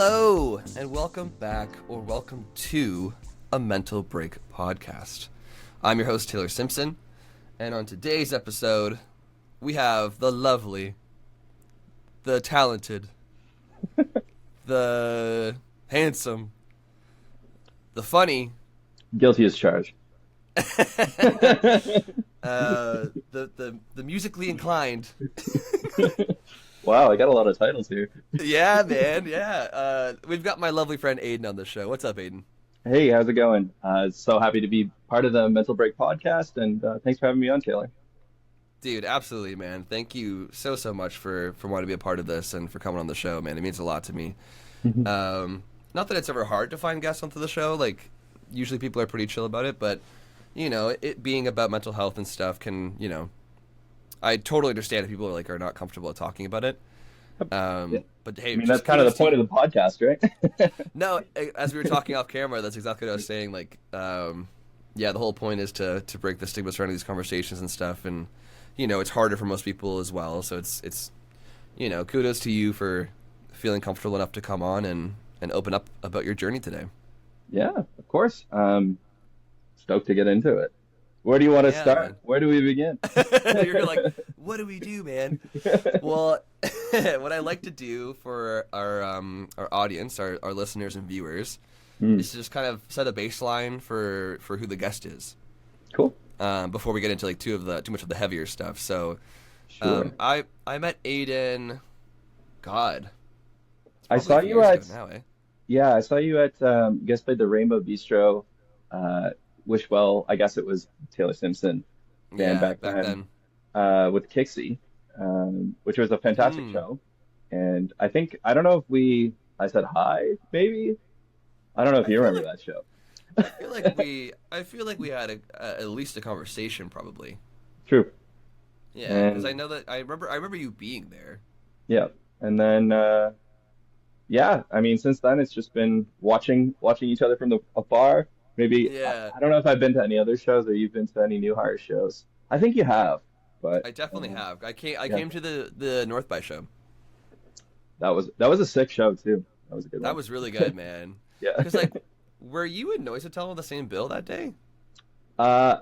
Hello, and welcome back, or welcome to a Mental Break podcast. I'm your host, Taylor Simpson, and on today's episode, we have the lovely, the talented, the handsome, the funny, Guilty as charged. the musically inclined. Wow, I got a lot of titles here. Yeah, man, yeah. We've got my lovely friend Aidan on the show. What's up, Aidan? Hey, how's it going? So happy to be part of the Mental Break podcast, and thanks for having me on, Taylor. Dude, absolutely, man. Thank you so much for wanting to be a part of this and for coming on the show, man. It means a lot to me. Not that it's ever hard to find guests onto the show. Like, usually people are pretty chill about it, but, you know, it being about mental health and stuff can, you know, I totally understand if people are not comfortable talking about it. Yeah. But hey, I mean, just that's kind of the kudos to point you. of the podcast, right? No, as we were talking off camera, that's exactly what I was saying. Like, yeah, the whole point is to break the stigma surrounding these conversations and stuff, and you know, it's harder for most people as well. So it's you know, kudos to you for feeling comfortable enough to come on and open up about your journey today. Yeah, of course. Stoked to get into it. Where do you want to Yeah, start? man. Where do we begin? You're like, what do we do, man? Well, what I like to do for our audience, our listeners and viewers, Hmm, is to just kind of set a baseline for who the guest is. cool. Before we get into like too much of the heavier stuff. So, Sure. I met Aidan. God, it's I probably saw a few you years at ago now, eh? Yeah, I saw you at you guys played the Rainbow Bistro. Uh, Wishwell, I guess it was Taylor Simpson band Yeah, back back then. then. With Kixie, which was a fantastic Hmm. show. And I don't know if I said hi, maybe. I don't know if I you feel remember like that show. I feel like we had at least a conversation, probably. True. Yeah, because I And know that I remember you being there. yeah, and then yeah, I mean, since then it's just been watching each other from the afar. Maybe Yeah, I don't know if I've been to any other shows or you've been to any New Hire shows. I think you have, but I definitely have. I yeah, came to the North by show. that was a sick show too. That was a good That one. was really good, man. Yeah. Because like, were you and Noise Hotel on the same bill that day? Uh,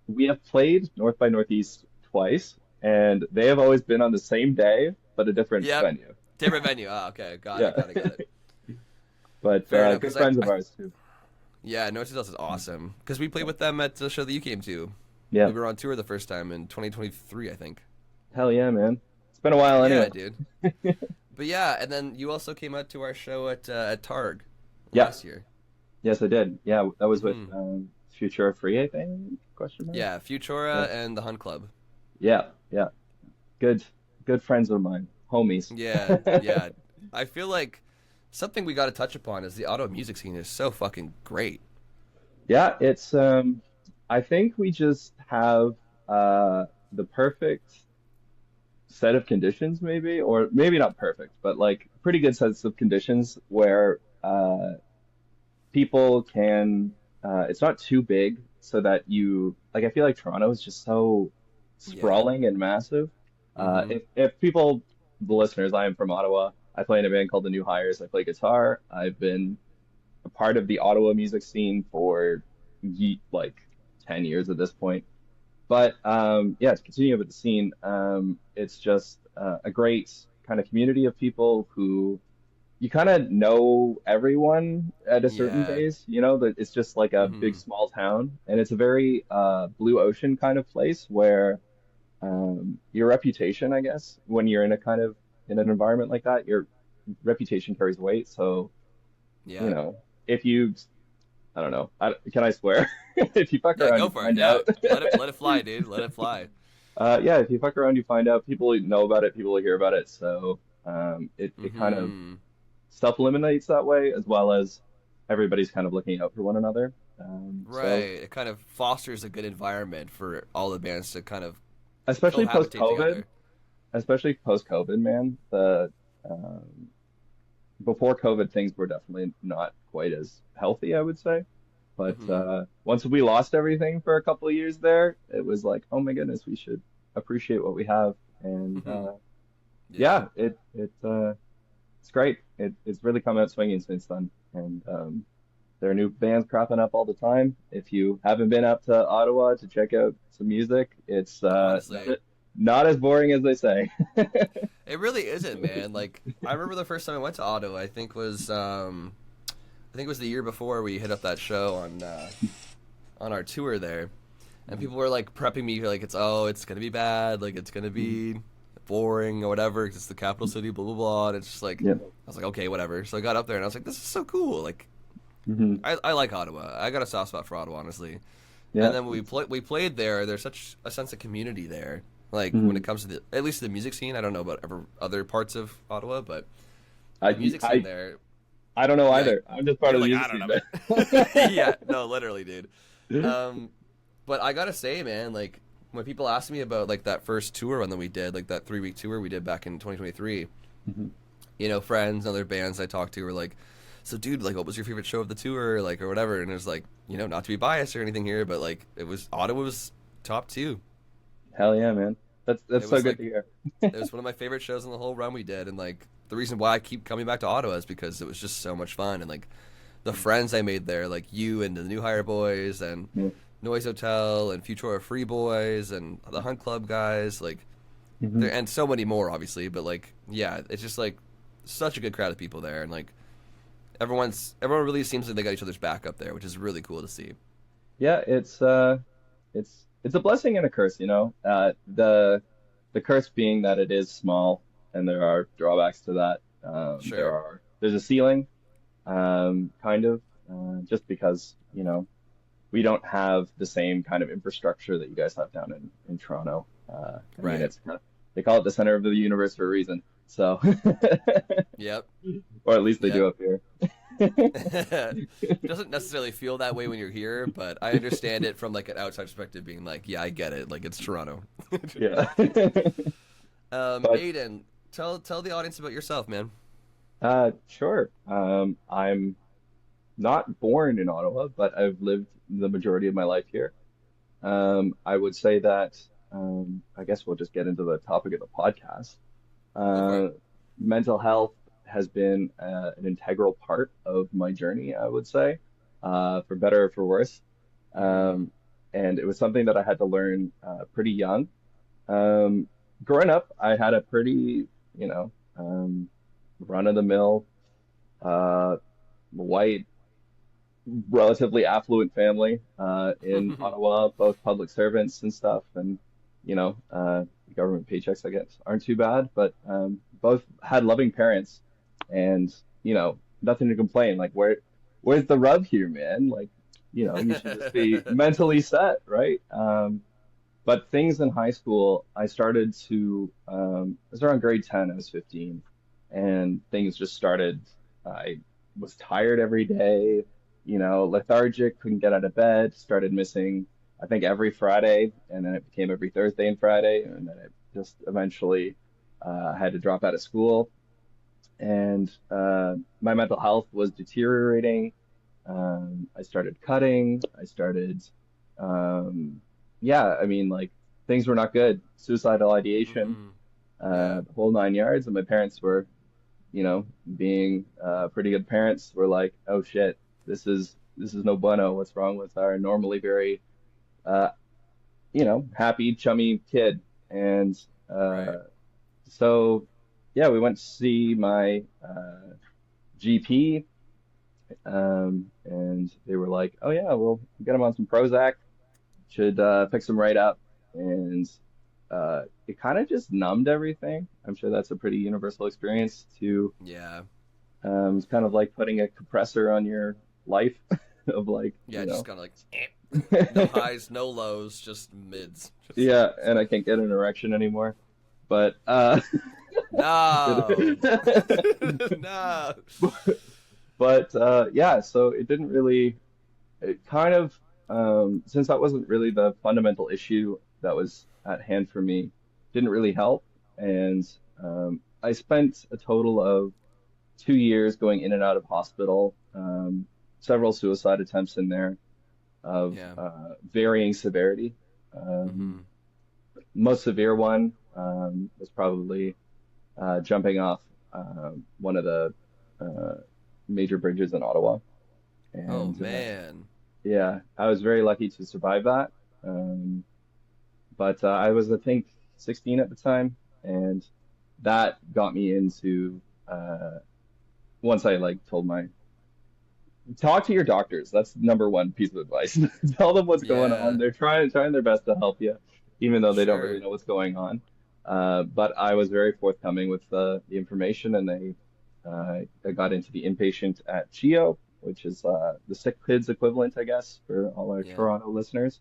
we have played North by Northeast twice, and they have always been on the same day, but a different Yep, venue. different venue. Ah, okay, got Yeah. it, got it, got it. But Fair enough. good Because friends of ours too. yeah, Noise Hotel is awesome. Because we played with them at the show that you came to. Yeah. We were on tour the first time in 2023, I think. Hell yeah, man. It's been a while Yeah, anyway. dude. But yeah, and then you also came out to our show at Targ Yeah. last year. Yes, I did. Yeah, that was with Hmm. Future Free, I think? Question mark. Yeah, Yeah. Futura and the Hunt Club. Yeah, yeah. Good good friends of mine, homies. Yeah, yeah. I feel like something we got to touch upon is the auto music scene is so fucking great. Yeah, it's I think we just have the perfect set of conditions maybe, or maybe not perfect, but like pretty good sets of conditions where people can it's not too big so that you like I feel like Toronto is just so Yeah. sprawling and massive. Mm-hmm. If people the listeners, I am from Ottawa. I play in a band called the New Hires. I play guitar. I've been a part of the Ottawa music scene for like 10 years at this point. But yeah, to continue with the scene, it's just a great kind of community of people who you kind of know everyone at a certain Yeah. pace, you know, that it's just like a big Mm-hmm. small town, and it's a very blue ocean kind of place where your reputation, I guess, when you're in a kind of in an environment like that, your reputation carries weight. So, you Yeah. know, if you, I don't know, can I swear? If you fuck Yeah, around, go you for it. find Yeah. out. Let it fly, dude. Let it fly. Yeah, if you fuck around, you find out. People know about it. People hear about it. So it kind of Mm-hmm. self-eliminates that way, as well as everybody's kind of looking out for one another. So Right. It kind of fosters a good environment for all the bands to kind of especially cohabitate post-COVID, together. especially post-COVID, man, the um, before COVID, things were definitely not quite as healthy, I would say. But Mm-hmm. once we lost everything for a couple of years there, it was like, oh my goodness, we should appreciate what we have. And Mm-hmm. Yeah. yeah, it it's great. It's really come out swinging since then, and there are new bands cropping up all the time. If you haven't been up to Ottawa to check out some music, it's Honestly, not as boring as they say. it really isn't, man. Like I remember the first time I went to Ottawa. I think it was the year before we hit up that show on our tour there, and people were like prepping me like it's gonna be bad, like it's gonna be boring or whatever 'cause it's the capital city, blah blah blah. And it's just like Yeah. I was like, okay, whatever. So I got up there and I was like, this is so cool. Like Hmm. I like Ottawa. I got a soft spot for Ottawa, honestly. And Yeah. then when we played there, there's such a sense of community there. Like when Hmm. it comes to at least the music scene. I don't know about other parts of Ottawa, but the I, music scene I there. I don't know Yeah, either. I'm just part you're of the like music I don't scene, know, man. man. Yeah, no, literally, dude. Um, but I gotta say, man, like when people ask me about like that first tour run that we did, like that 3 week tour we did back in 2023, Mhm. friends and other bands I talked to were like, "So, dude, like, what was your favorite show of the tour, like, or whatever?" And it was like, not to be biased or anything here, but like, it was Ottawa was top two. Hell yeah, man. That's It so was good like to hear. it was one of my favorite shows in the whole run we did, and like the reason why I keep coming back to Ottawa is because it was just so much fun, and like the friends I made there, like you and the New Hire Boys and Yeah. Noise Hotel and Futura Free Boys and the Hunt Club guys, like Hmm. there and so many more, obviously. But like, yeah, it's just like such a good crowd of people there, and like everyone really seems like they got each other's back up there, which is really cool to see. Yeah, it's a blessing and a curse, you know. The curse being that it is small and there are drawbacks to that. Sure. There's a ceiling, kind of, just because, we don't have the same kind of infrastructure that you guys have down in Toronto. I mean, Right. they call it the center of the universe for a reason. So, Yep. or at least they do Yep. up here. Doesn't necessarily feel that way when you're here, but I understand it from like an outside perspective, being like, yeah, I get it. Like it's Toronto. Yeah. But Aidan, tell the audience about yourself, man. sure. I'm not born in Ottawa, but I've lived the majority of my life here. I would say that I guess we'll just get into the topic of the podcast. Go for it. Uh, Mental health has been an integral part of my journey, I would say, for better or for worse. Mm-hmm. Um, and it was something that I had to learn pretty young. Um, Growing up, I had a pretty, you know, run-of-the-mill, uh, white, relatively affluent family in Ottawa, both public servants and stuff, and government paychecks I guess aren't too bad, but both had loving parents, and nothing to complain. Like where's the rub here, man? Like you should just be mentally set, right? But things in high school, I started to it was around grade 10, I was 15, and things just started. I was tired every day, lethargic, couldn't get out of bed, started missing, I think, every Friday, and then it became every Thursday and Friday, and then it just eventually had to drop out of school, and my mental health was deteriorating. I started cutting. I started, yeah, I mean, like things were not good. Suicidal ideation, Mm-hmm. Yeah. the whole nine yards. And my parents were, being pretty good parents, were like, "Oh shit, this is no bueno. What's wrong with our normally very, uh, happy, chummy kid?" And Right. so, yeah, we went to see my GP, and they were like, "Oh yeah, we'll get him on some Prozac. Should fix him right up." And it kind of just numbed everything. I'm sure that's a pretty universal experience to. Yeah. It's kind of like putting a compressor on your life of like, Yeah. Just kind of like no highs, no lows, just mids. Just yeah, and I can't get an erection anymore. But no. No. but yeah, so it didn't really, it kind of, since that wasn't really the fundamental issue that was at hand for me, didn't really help. And I spent a total of 2 years going in and out of hospital, several suicide attempts in there of Yeah. varying severity. Um, Mm-hmm. Most severe one was probably jumping off one of the uh, major bridges in Ottawa. Oh And man. yeah, I was very lucky to survive that. Um, but I was, I think, 16 at the time, and that got me into once I like told my talk to your doctors. That's number one piece of advice. Tell them what's going on. Yeah. They're trying their best to help you, even though they don't really Sure. know what's going on. But I was very forthcoming with the information, and I got into the inpatient at CHEO, which is the sick kids equivalent, I guess, for all our Yeah. Toronto listeners.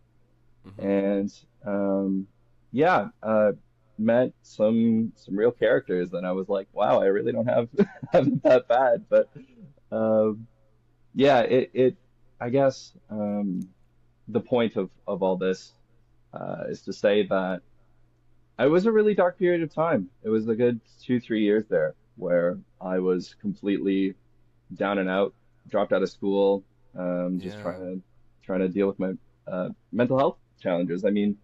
Hmm. And yeah, met some real characters, and I was like, wow, I really don't have have it that bad, but. Um, yeah, it I guess the point of all this is to say that it was a really dark period of time. It was a good 2, 3 years there where I was completely down and out, dropped out of school, just Yeah. trying to deal with my mental health challenges. I mean,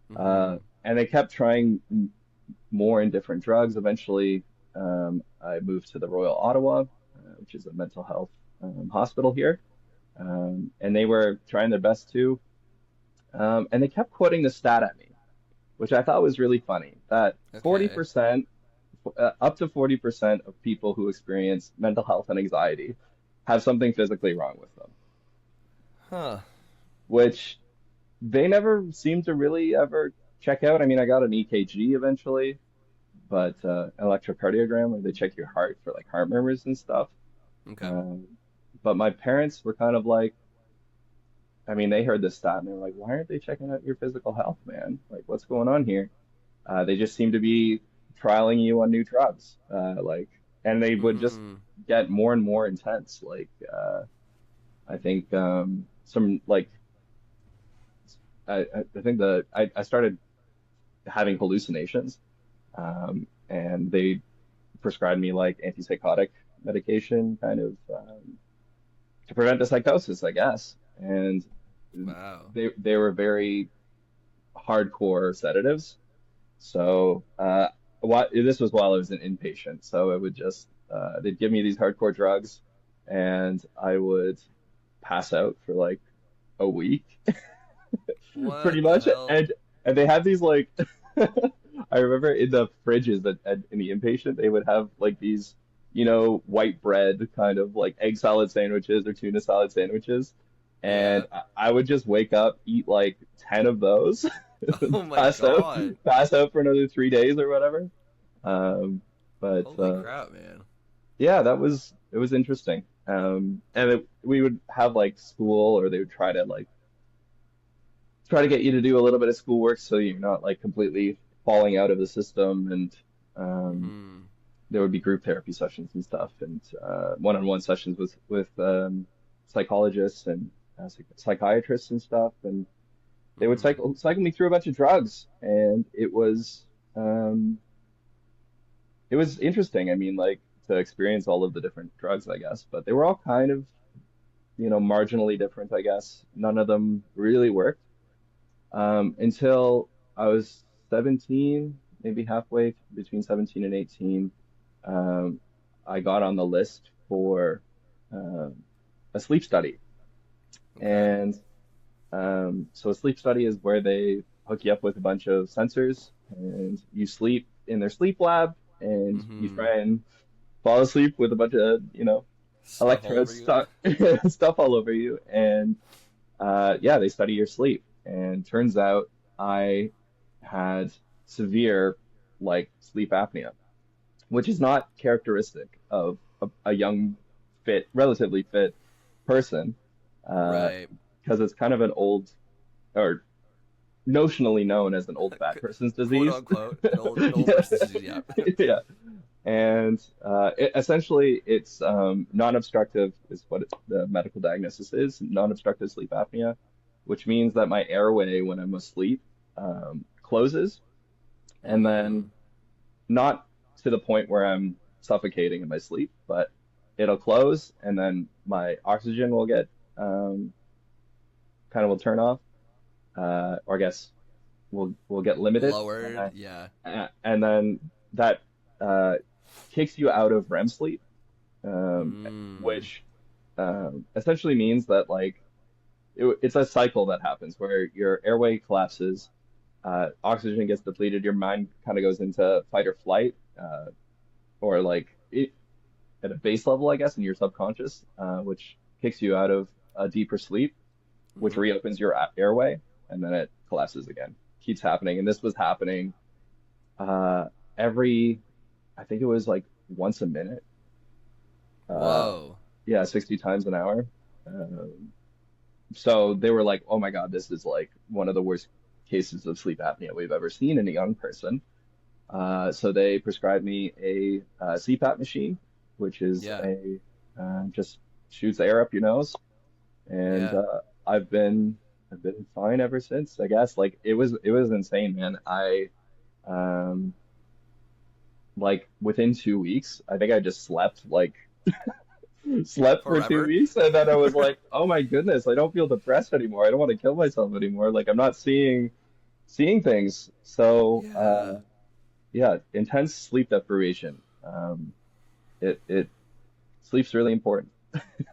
Hmm. and I kept trying more and different drugs. Eventually, I moved to the Royal Ottawa, which is a mental health hospital here. And they were trying their best too. And they kept quoting the stat at me, which I thought was really funny, that Okay. 40%, up to 40% of people who experience mental health and anxiety have something physically wrong with them, Huh. which they never seem to really ever check out. I mean, I got an EKG eventually, but an electrocardiogram where they check your heart for like heart murmurs and stuff. Okay. Um, but my parents were kind of like, I mean, they heard this stat and they were like, why aren't they checking out your physical health, man? Like, what's going on here? They just seem to be trialing you on new drugs. And they would just Hmm. get more and more intense. I think some like I think I started having hallucinations, and they prescribed me like antipsychotic medication, kind of to prevent the psychosis, I guess. And Wow. they were very hardcore sedatives. So what this was while I was an inpatient. So it would just they'd give me these hardcore drugs, and I would pass out for like a week, pretty What the much. hell? And they had these like I remember in the fridges in the inpatient they would have like these white bread kind of like egg salad sandwiches or tuna salad sandwiches, Yeah. and I would just wake up, eat like 10 of those, Oh my pass out, God. pass out for another 3 days or whatever. Um, but Holy crap, man. yeah, it was interesting. And we would have like school, or they would try to get you to do a little bit of schoolwork so you're not like completely falling out of the system. And um, Hmm. there would be group therapy sessions and stuff, and one-on-one sessions with psychologists and psychiatrists and stuff, and they would Hmm. cycle me through a bunch of drugs, and um, it was interesting. I mean, like to experience all of the different drugs, I guess, but they were all kind of marginally different, I guess. None of them really worked until I was 17, maybe halfway between 17 and 18. Um, I got on the list for um, a sleep study. Okay. And so a sleep study is where they hook you up with a bunch of sensors and you sleep in their sleep lab, and you Hmm. try and fall asleep with a bunch of, Stuff all over electrodes you. stuff, stuff all over you. And yeah, they study your sleep. And turns out I had severe like sleep apnea, which is not characteristic of a young, fit, relatively fit person, uh, Right. because it's kind of an old, or notionally known as an old fat person's Quote disease. unquote, an old Yeah. person's disease. Yeah. Yeah. And essentially, it's non-obstructive is what the medical diagnosis is, non-obstructive sleep apnea, which means that my airway when I'm asleep closes, and Hmm. then not to the point where I'm suffocating in my sleep, but it'll close, and then my oxygen will get kind of will turn off, or I guess will get limited, Lowered. Yeah. and then that. kicks you out of REM sleep, Mm. which essentially means that like it's a cycle that happens where your airway collapses, oxygen gets depleted, your mind kind of goes into fight or flight, or like it, at a base level, I guess, in your subconscious, which kicks you out of a deeper sleep, which Hmm. reopens your airway, and then it collapses again. Keeps happening, and this was happening uh, every, I think it was like once a minute. Uh, Whoa. yeah, 60 times an hour. Um, so they were like, "Oh my God, this is like one of the worst cases of sleep apnea we've ever seen in a young person." So they prescribed me a, CPAP machine, which is Yeah. a just shoots air up your nose, and Yeah. I've been I've been fine ever since. I guess like it was insane, man. I um like within 2 weeks, I think I just slept for two Forever. weeks, and then I was like, oh my goodness, I don't feel depressed anymore. I don't want to kill myself anymore. Like I'm not seeing things. So Yeah. yeah, intense sleep deprivation. It sleep's really important.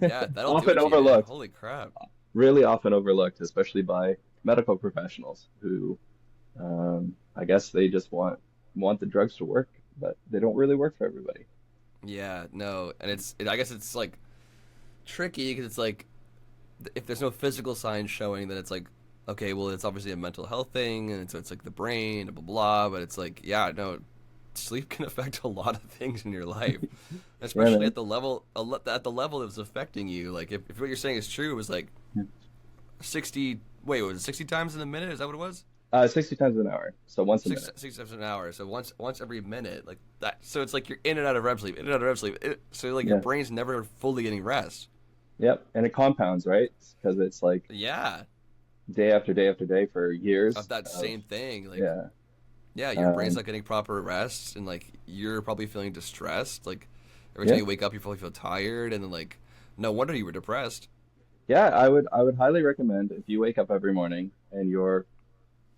Yeah, that'll do Often it to you, man. overlooked, Holy crap. really often overlooked, especially by medical professionals who, I guess they just want the drugs to work, but they don't really work for everybody. Yeah, no, and I guess it's like tricky because it's like if there's no physical signs showing, then it's like, okay, well, it's obviously a mental health thing, and so it's like the brain, blah blah blah. But it's like, yeah, no, sleep can affect a lot of things in your life, Yeah, especially man. at the level at the level that's affecting you. Like if what you're saying is true, it was like 60. Wait, was it 60 times in a minute? Is that what it was? 60 times an hour, so once a Six minute. six times an hour. So once every minute, like that. So it's like you're in and out of REM sleep, in and out of REM sleep. So like your Yeah. brain's never fully getting rest. Yep. And it compounds, right? Because it's like Yeah, day after day after day for of years that of, same thing. Like yeah. yeah, your brain's Um, not getting proper rest, and like you're probably feeling distressed. Like every time yeah. you wake up, you probably feel tired, and then like no wonder you were depressed. Yeah, I would highly recommend if you wake up every morning and you're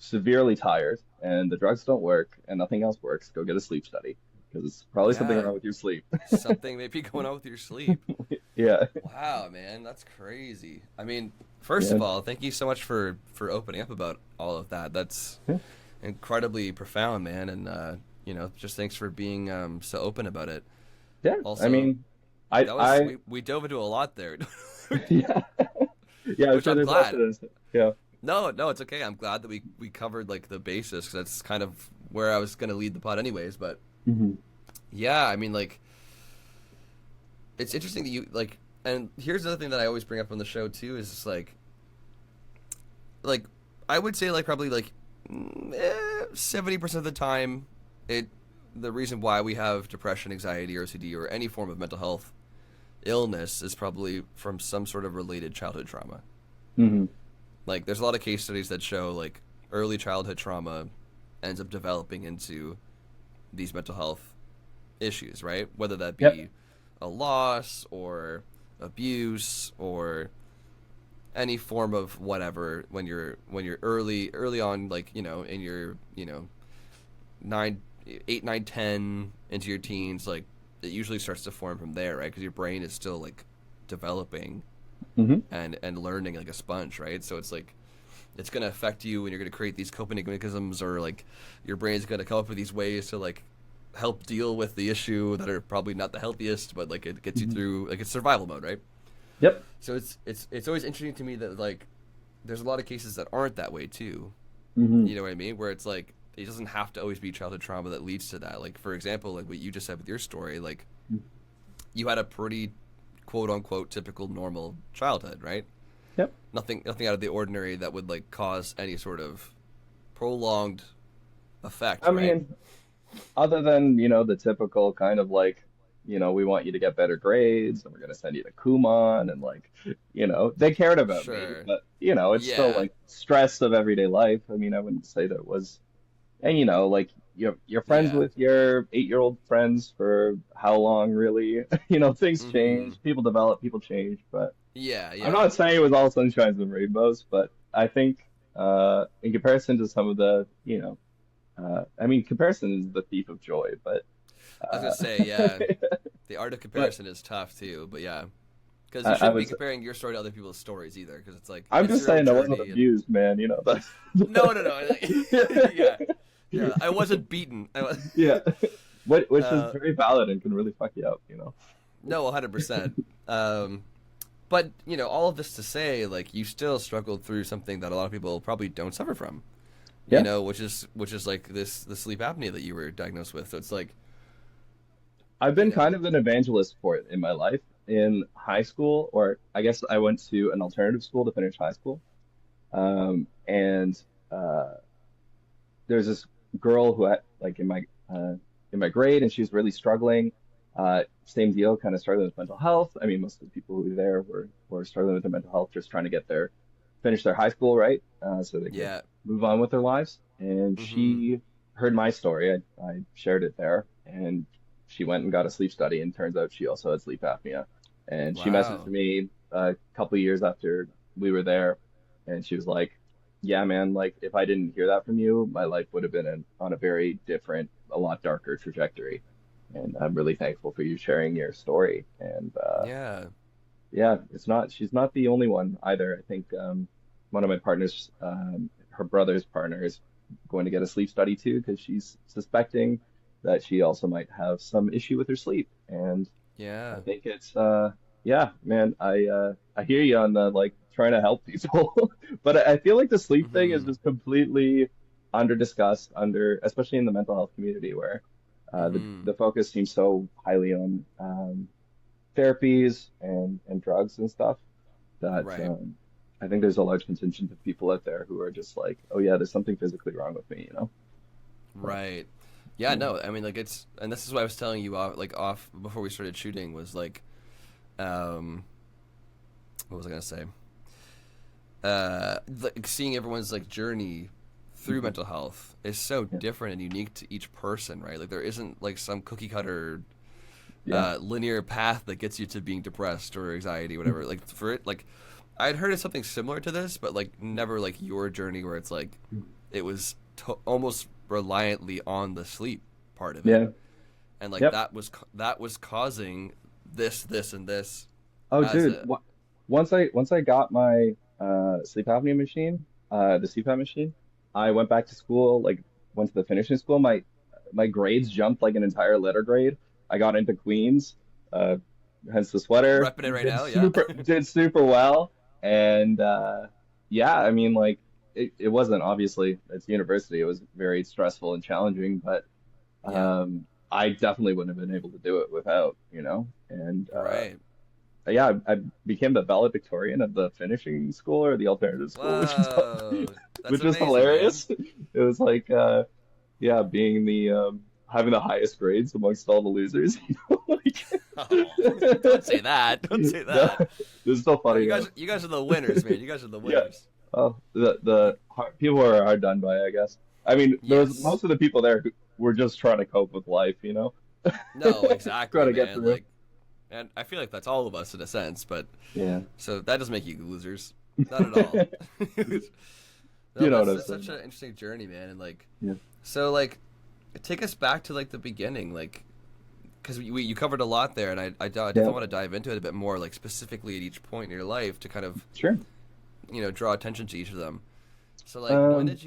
severely tired and the drugs don't work and nothing else works, go get a sleep study because it's probably something Yeah, wrong with your sleep. something may be going on with your sleep. Yeah. Wow, man, that's crazy. I mean, first Yeah. of all, thank you so much for opening up about all of that. That's incredibly profound, man, and just thanks for being so open about it. Yeah. I Also, mean, I that was I we dove into a lot there, yeah. Yeah, I'm which sure I'm there's lots glad. of this. Yeah. No, no, it's okay. I'm glad that we covered like the basis 'cause that's kind of where I was gonna lead the pod anyways. But Hmm. yeah, I mean, like it's interesting that you like. And here's the other thing that I always bring up on the show too is just like I would say like probably like 70% of the time, it the reason why we have depression, anxiety, or OCD, or any form of mental health illness is probably from some sort of related childhood trauma. Hmm. Like there's a lot of case studies that show like early childhood trauma ends up developing into these mental health issues, right? Whether that Yep. be a loss or abuse or any form of whatever when you're early on, like in your 9 8 9 10 into your teens, like it usually starts to form from there, right? Because your brain is still like developing Hmm. and learning like a sponge, right? So it's like it's going to affect you and you're going to create these coping mechanisms, or like your brain's going to come up with these ways to like help deal with the issue that are probably not the healthiest, but like it gets you Hmm. through, like it's survival mode, right? Yep. So it's always interesting to me that like there's a lot of cases that aren't that way too. Hmm. You know what I mean? Where it's like it doesn't have to always be childhood trauma that leads to that. Like for example, like what you just said with your story, like you had a pretty quote unquote typical normal childhood, right? Yep. Nothing out of the ordinary that would like cause any sort of prolonged effect, I right? mean, other than, the typical kind of like, we want you to get better grades and we're going to send you to Kumon and like, they cared about me, Sure. but, it's still Yeah. like stress of everyday life. I mean, I wouldn't say that was, and like you're friends Yeah. with your 8-year-old friends for how long really? Things Mm-hmm. change, people develop, people change, but Yeah, I'm yeah. not saying it was all sunshines and rainbows, but I think in comparison to some of the, I mean, comparison is the thief of joy, but I was gonna Uh, say, yeah, the art of but comparison is tough too, but yeah, because you I shouldn't be was comparing your story to other people's stories either, because it's like I'm it's just your own saying I wasn't journey. And abused, man. You know, that's no, no, no, yeah, yeah, I wasn't beaten. yeah. Which is uh, very valid and can really fuck you up, you know. no, 100%. Um, but all of this to say, like you still struggled through something that a lot of people probably don't suffer from. Yeah. Which is like this the sleep apnea that you were diagnosed with. So it's like, I've you been know, kind of an evangelist for it in my life. In high school, or I guess I went to an alternative school to finish high school. And uh, there's this girl who I like in my grade, and she was really struggling. Same deal, kind of struggling with mental health. I mean, most of the people who were there were struggling with their mental health, just trying to finish their high school, right? So they could yeah, move on with their lives. And mm-hmm, she heard my story. I shared it there, and she went and got a sleep study, and turns out she also had sleep apnea. And she messaged wow, me a couple years after we were there, and she was like, "Yeah, man, like if I didn't hear that from you, my life would have been on a very different, a lot darker trajectory." And I'm really thankful for you sharing your story. And yeah, yeah, she's not the only one either. I think one of my partners, her brother's partner, is going to get a sleep study too because she's suspecting that she also might have some issue with her sleep. And I yeah, think it's yeah, man, I hear you on the like trying to help people, but I feel like the sleep thing is mm-hmm, just completely under discussed, under especially in the mental health community where mm-hmm, the focus seems so highly on therapies and drugs and stuff that right, I think there's a large contingent of people out there who are just like, oh yeah, there's something physically wrong with me, you know? But right. Yeah, yeah, no, I mean, like and this is what I was telling you off before we started shooting was like, um, what was I gonna say? Like seeing everyone's like journey through hmm mental health is so yeah, different and unique to each person, right? Like there isn't like some cookie cutter yeah, linear path that gets you to being depressed or anxiety, whatever. Like for it, like I'd heard of something similar to this, but like never like your journey where it's like it was almost reliantly on the sleep part of it, yeah, and like yep. that was causing this, and this Oh, as dude, a once I got my sleep apnea machine, the CPAP machine, I went back to school, like went to the finishing school. My grades jumped like an entire letter grade. I got into Queens, uh, hence the sweater. repping it right now. Yeah, Did super well, and yeah, I mean like it wasn't obviously it's university. It was very stressful and challenging, but yeah, I definitely wouldn't have been able to do it without, you know, and right. yeah, I became the valedictorian of the finishing school or the alternative school, Whoa, that's which was amazing, man. hilarious. It was like, yeah, being the having the highest grades amongst all the losers. You know, like, Oh, don't say that. Don't say no, that. this is still No, funny though. you guys are the winners, man. You guys are the Yeah. winners. Oh, people are hard done by, I guess. I mean, there was Yes. most of the people there who were just trying to cope with life, you know, No, trying exactly, to get man. through. Like, and I feel like that's all of us in a sense, but Yeah, so that doesn't make you losers. Not at all. No, you know but what I'm that's saying. such an interesting journey, man. And like, Yeah, so like, take us back to like the beginning, like, because you covered a lot there, and I yeah, definitely want to dive into it a bit more, like specifically at each point in your life to kind of sure. draw attention to each of them. So like, Um,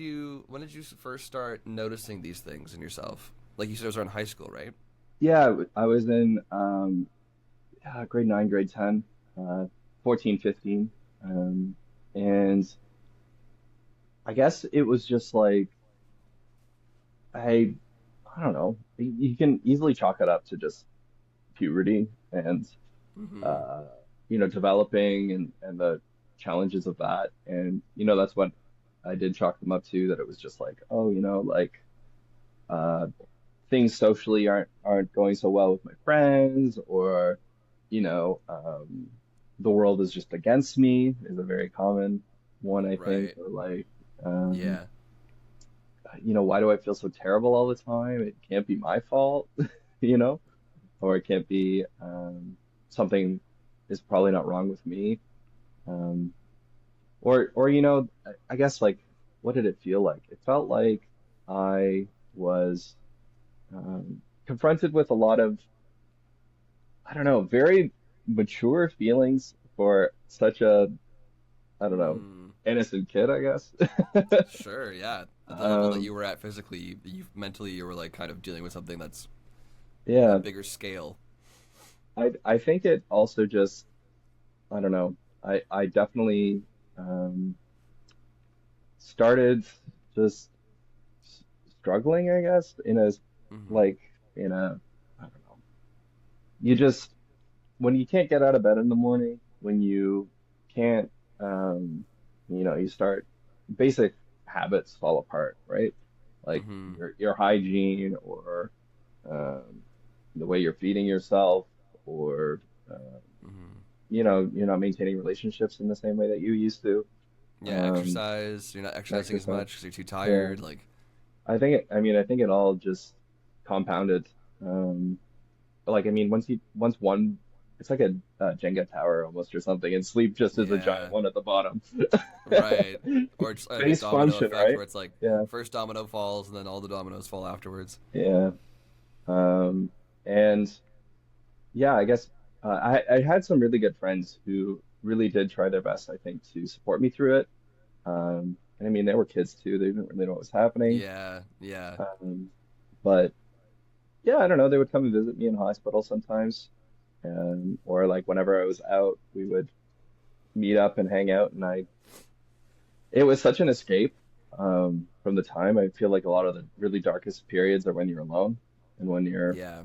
when did you first start noticing these things in yourself? Like you said, it was around high school, right? yeah, I was in grade 9, grade 10, 14, 15. And I guess it was just like I I don't know. You can easily chalk it up to just puberty and Mm-hmm. uh you know developing and the challenges of that. And you know that's what I did chalk them up to, that it was just like, oh, you know, like uh things socially aren't going so well with my friends, or you know, the world is just against me is a very common one, I think. Right. Or like, um, Yeah. you know, why do I feel so terrible all the time? It can't be my fault, you know, or it can't be something is probably not wrong with me. Um, or you know, I guess like, what did it feel like? It felt like I was confronted with a lot of, I don't know, very mature feelings for such a, I don't know, Hmm. innocent kid, I guess. Sure, yeah. At the level that Um, you were at physically, you mentally you were like kind of dealing with something that's on a yeah, bigger scale. I think it also just, I don't know, I definitely um, started just struggling, I guess, in a Hmm. like in a, I don't know, you just when you can't get out of bed in the morning, when you can't, um, you start basic habits fall apart, right? Like Hmm. your hygiene or the way you're feeding yourself, or Hmm. you're not maintaining relationships in the same way that you used to. Yeah, Um, exercise. You're not exercising as exercise. much because you're too Yeah, tired. Like, I think it all just compounded. Um, Like, I mean, once one, it's like a Jenga tower almost or something, and sleep just is a giant yeah, one at the bottom. right. Or it's like a Base domino function, effect right? where it's like Yeah, first domino falls and then all the dominoes fall afterwards. yeah. Um, and yeah, I guess I had some really good friends who really did try their best, I think, to support me through it. And I mean, they were kids too; they didn't really know what was happening. Yeah, yeah. Um, but yeah, I don't know. They would come and visit me in hospital sometimes, or like whenever I was out, we would meet up and hang out, and I it was such an escape from the time. I feel like a lot of the really darkest periods are when you're alone and when you're, Yeah.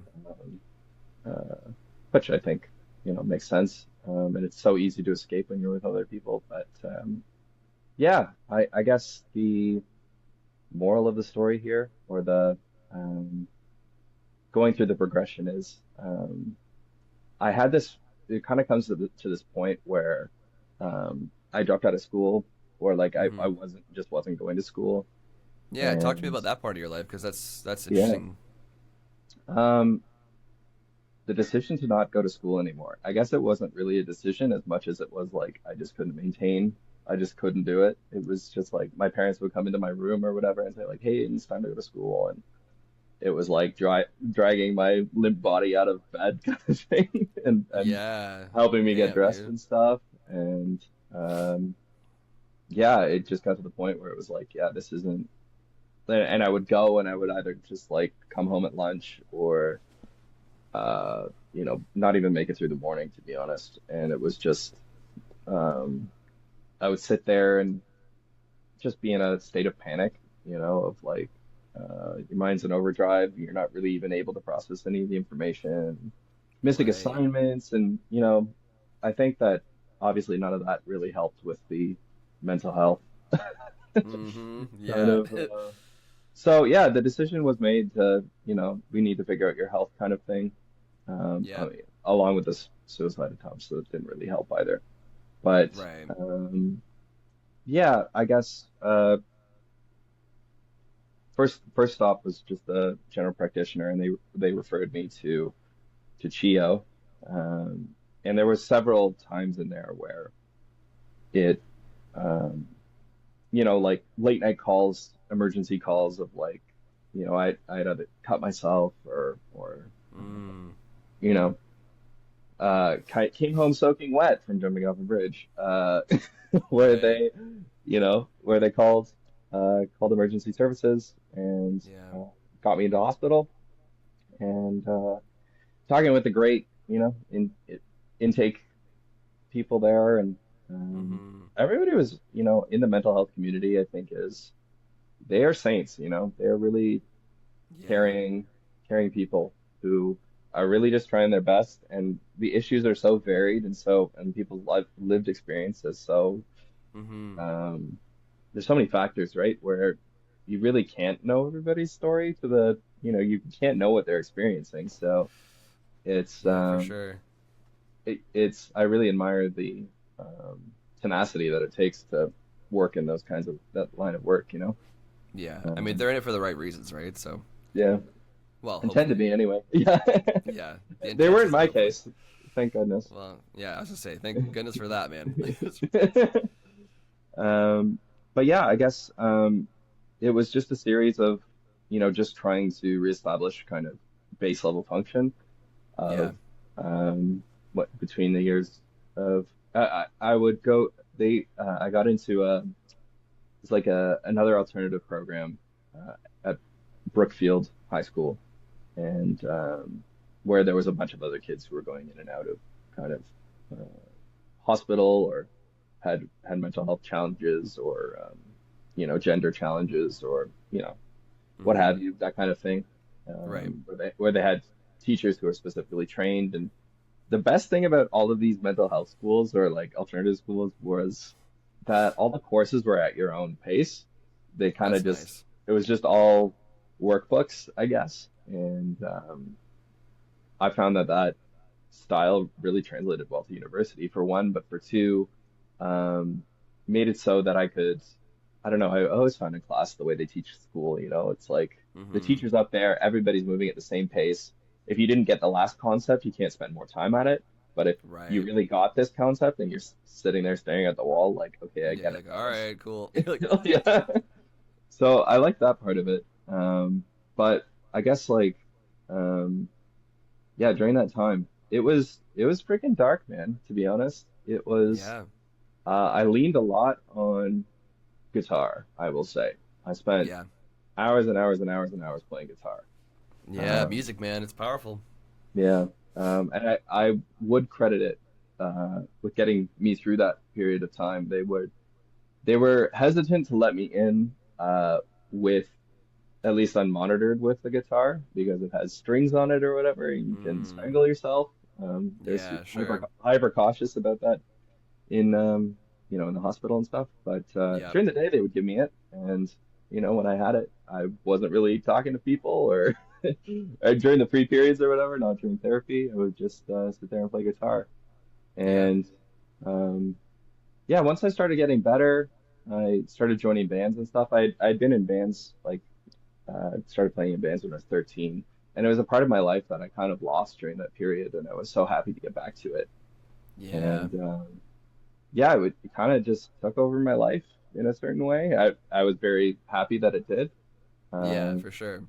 um, which I think, makes sense. And it's so easy to escape when you're with other people. But yeah, I guess the moral of the story here, or the um, going through the progression is, I had this, it kind of comes to this point where I dropped out of school, or like I Hmm. wasn't going to school. Yeah, talk to me And about that part of your life because that's yeah, interesting. um, the decision to not go to school anymore. I guess it wasn't really a decision as much as it was like I just couldn't maintain. I just couldn't do it. It was just like my parents would come into my room or whatever and say like, "Hey, it's time to go to school," and it was like dragging my limp body out of bed kind of thing, and Yeah. helping me get Damn, dressed dude. and stuff. And um, yeah, it just got to the point where it was like, yeah, this isn't. And I would go and I would either just like come home at lunch, or not even make it through the morning, to be honest. And it was just, um, I would sit there and just be in a state of panic, of like, your mind's in overdrive. You're not really even able to process any of the information, missing Right. assignments. And, I think that obviously none of that really helped with the mental health Mm-hmm. kind Yeah. of. So yeah, the decision was made to, we need to figure out your health kind of thing. I Yeah. mean, along with this suicide attempt, so it didn't really help either. But Right. yeah, I guess first stop was just a general practitioner, and they referred me to CHIO, um, and there were several times in there where it, um, like late night calls, emergency calls of like, I'd either cut myself, or Mm. you know came home soaking wet from jumping off a bridge, where Right. they called emergency services, and Yeah. got me into hospital, and talking with the great, intake people there, and Mm-hmm. everybody was, in the mental health community, I think they are saints, they're really Yeah. caring, caring people who are really just trying their best. And the issues are so varied, and people's lived experience is so, Mm-hmm. um, there's so many factors, right? Where you really can't know everybody's story you can't know what they're experiencing. So it's, Yeah, for sure. I really admire the, tenacity that it takes to work in that line of work. Yeah. I mean, Um, they're in it for the right reasons, right? So, yeah, well, intend to hopefully. be anyway. Yeah. Yeah. The They were in intentions, my hopefully. case, thank goodness. Well, yeah, I was gonna say, thank goodness for that, man. Um, but yeah, I guess it was just a series of, just trying to reestablish kind of base level function Yeah. of what between the years of I would go I got into it's like a another alternative program at Brookfield High School, and where there was a bunch of other kids who were going in and out of kind of uh, hospital, or had mental health challenges, or gender challenges, or what Hmm. have you, that kind of thing, Right. where they had teachers who are specifically trained. And the best thing about all of these mental health schools, or like alternative schools, was that all the courses were at your own pace. They kind of That's just, nice. it was just all workbooks, I guess. And I found that style really translated well to university, for one, but for two, um, made it so that I could, I don't know, I always found in class the way they teach school, it's like the Hmm. teacher's up there, everybody's moving at the same pace. If you didn't get the last concept, you can't spend more time at it. But if you Right. really got this concept and you're sitting there staring at the wall, like, okay, I Yeah, get it like, now. all right, cool. You're like, Yeah. So I like that part of it. But I guess like, um, yeah, during that time, it was freaking dark, man, to be honest. It was yeah, I leaned a lot on guitar, I will say. I spent yeah, hours and hours and hours and hours playing guitar. yeah. Um, Music, man, it's powerful. yeah. And I would credit it with getting me through that period of time. They were hesitant to let me in with at least unmonitored with the guitar, because it has strings on it or whatever. You can Mm, strangle yourself. They're yeah, hyper, sure. hyper cautious about that in in the hospital and stuff. But Yep. during the day, they would give me it, and when I had it, I wasn't really talking to people, or or during the free periods or whatever, not during therapy. I would just sit there and play guitar. Yeah. And um, yeah, once I started getting better, I started joining bands and stuff. I'd been in bands, like started playing in bands when I was 13, and it was a part of my life that I kind of lost during that period, and I was so happy to get back to it. Yeah. And yeah, it kind of just took over my life in a certain way. I was very happy that it did, Yeah, um, for sure.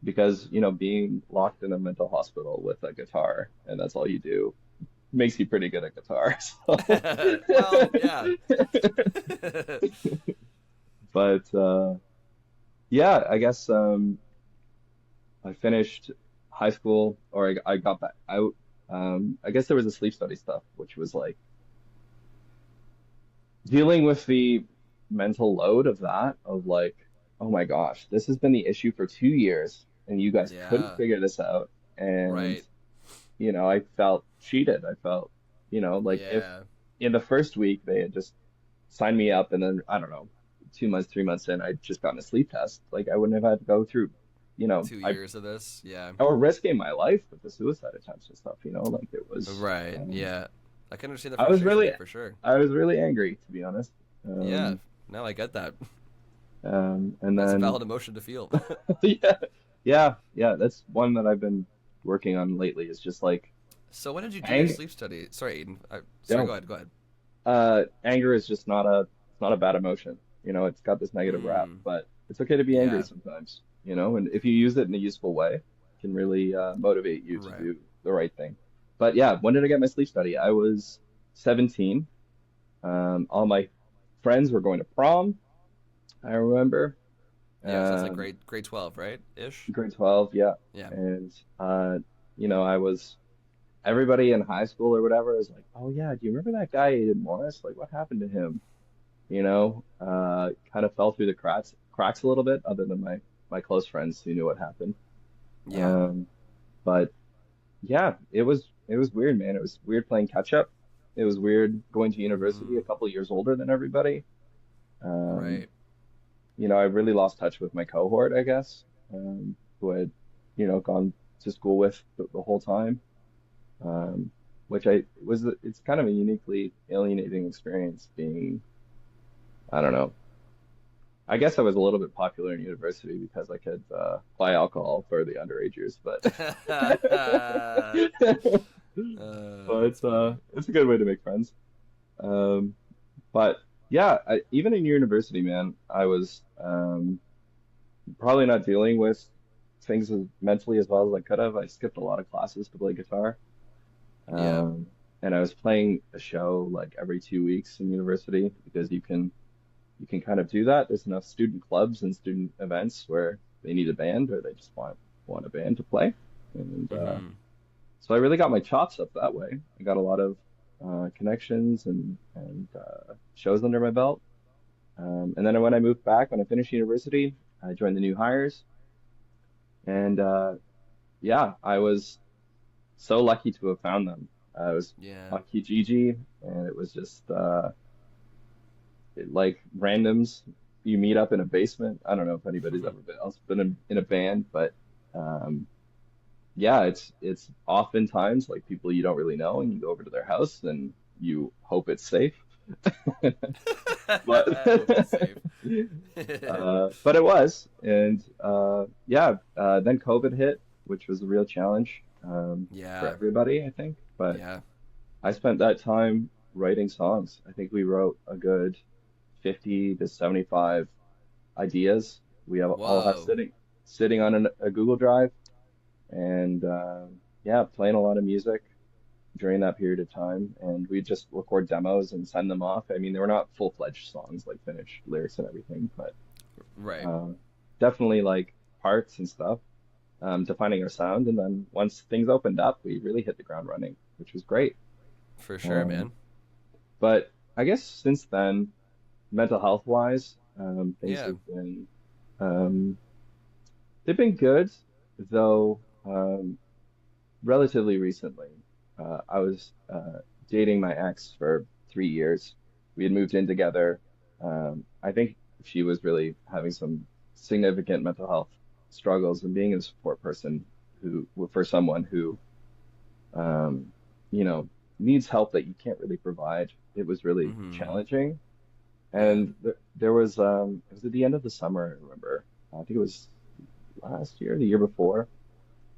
because being locked in a mental hospital with a guitar and that's all you do makes you pretty good at guitar. So, Well, yeah. but yeah, I guess I finished high school, or I got back out. I guess there was a sleep study stuff, which was like dealing with the mental load of that, of like, oh my gosh, this has been the issue for 2 years and you guys couldn't Yeah. figure this out. And, Right. I felt cheated. I felt, like if Yeah. in the first week they had just signed me up, and then, I don't know, 2 months, 3 months in, I'd just gotten a sleep test. Like I wouldn't have had to go through, Two I years of this. Yeah. or risking my life with the suicide attempts and stuff, like it was, Right. Yeah. I can understand the I was frustration really, there for sure. I was really angry, to be honest. Yeah. Um, No, I get that. and That's a then valid emotion to feel. yeah, yeah, yeah. That's one that I've been working on lately. Is just like So when did you do your ang sleep study? Sorry, Aiden. Sorry, yeah, go ahead. Go ahead. anger is just not a bad emotion. It's got this negative rap, Mm, but it's okay to be angry yeah. sometimes. And if you use it in a useful way, it can really motivate you to Right. do the right thing. But yeah, when did I get my sleep study? I was 17. All my friends were going to prom, I remember. Yeah. So that's like Um, grade 12, right? Ish. grade 12, yeah. Yeah. And I was everybody in high school or whatever is like, "Oh yeah, do you remember that guy Aidan Morris? Like what happened to him?" Kind of fell through the cracks a little bit, other than my close friends who knew what happened. Yeah. Um, but yeah, it was weird, man. It was weird playing catch up. It was weird going to university a Mm, couple years older than everybody. Um, right. I really lost touch with my cohort, I guess, who had, gone to school with the whole time, um, which it's kind of a uniquely alienating experience being, I don't know. I guess I was a little bit popular in university because I could buy alcohol for the underagers, but That's funny. it's a good way to make friends. Um, but yeah, even in university, man, I was probably not dealing with things as mentally as well as I could have. I skipped a lot of classes to play guitar. Yeah. Um, and I was playing a show like every 2 weeks in university because you can kind of do that. There's enough student clubs and student events where they need a band or they just want a band to play. And Mm-hmm. so I really got my chops up that way. I got a lot of connections and shows under my belt. And then when I moved back, when I finished university, I joined the new hires. And yeah, I was so lucky to have found them. I was Yeah. on Kijiji, and it was just like randoms. You meet up in a basement. I don't know if anybody's ever been else been in a band, but um, yeah, it's oftentimes like people you don't really know, and you go over to their house and you hope it's safe. But I hope it's safe. but it was, and yeah, then COVID hit, which was a real challenge for Yeah. everybody, I think. But Yeah. I spent that time writing songs. I think we wrote a good 50 to 75 ideas. We have all have Whoa. sitting on a Google Drive, and yeah, playing a lot of music during that period of time. And we just record demos and send them off. I mean, they were not full-fledged songs, like finished lyrics and everything, but Right. uh, definitely like parts and stuff, defining our sound. And then once things opened up, we really hit the ground running, which was great. For sure, Um, man. but I guess since then, mental health wise, things Yeah. have been um, they've been good, though relatively recently. I was dating my ex for 3 years. We had moved in together. I think she was really having some significant mental health struggles, and being a support person who for someone who um, you know needs help that you can't really provide, it was really Mm-hmm. challenging. Yeah. And there was it was at the end of the summer, I remember. I think it was last year, the year before.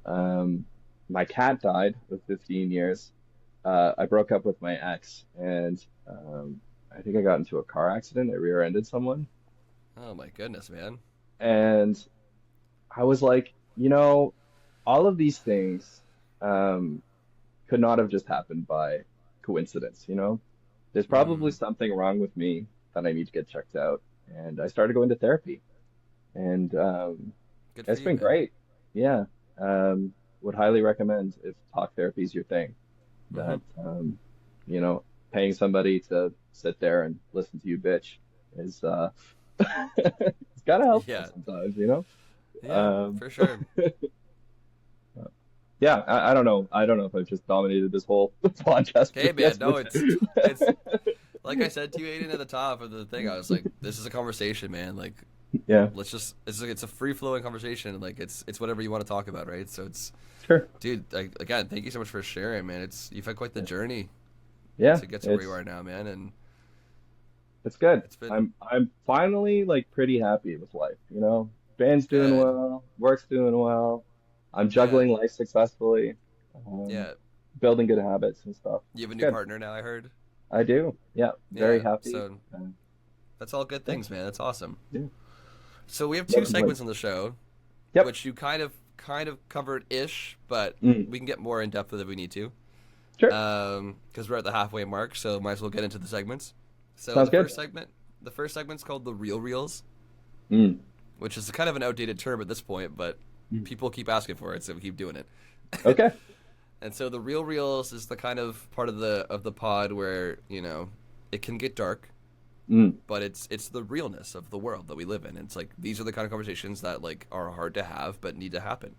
Um, my cat died of 15 years. I broke up with my ex, and I think I got into a car accident. I rear-ended someone, Oh my goodness, man. and I was like, all of these things um, could not have just happened by coincidence. There's probably Mm-hmm. something wrong with me that I need to get checked out. And I started going to therapy, and Good for it's you, been man. great. Yeah. Would highly recommend if talk therapy is your thing, Mm-hmm. that you know, paying somebody to sit there and listen to you bitch is it's kind of helpful Yeah. sometimes. Yeah, Um, for sure. yeah, I don't know. I don't know if I've just dominated this whole podcast, but Hey, I guess man. No, which it's like I said to you, Aiden, at the top of the thing. I was like, this is a conversation, man. Like, yeah, let's just it's a free flowing conversation. Like, it's whatever you want to talk about, right? So it's, sure. dude. Like, again, thank you so much for sharing, man. You've had quite the Yeah, journey yeah, to get to where you it's are now, man, and it's good. it's been I'm finally like pretty happy with life. Band's doing good. well, work's doing well. I'm Yeah, juggling life successfully, um, yeah. building good habits and stuff. You have a It's new good. partner now, I heard. I do. Yeah, very Yeah, happy. so that's all good Yeah, things, man. That's awesome. yeah. So we have No two segments complaints. on the show, Yep. which you kind of covered ish, but Mm. we can get more in depth with if we need to. Sure. Because we're at the halfway mark, so might as well get into the segments. So Sounds good. the first segment's called the real reels, Mm. which is kind of an outdated term at this point, but Mm. people keep asking for it, so we keep doing it. Okay. And so the real reels is the kind of part of the pod where it can get dark, Mm. but it's the realness of the world that we live in. It's like these are the kind of conversations that like are hard to have but need to happen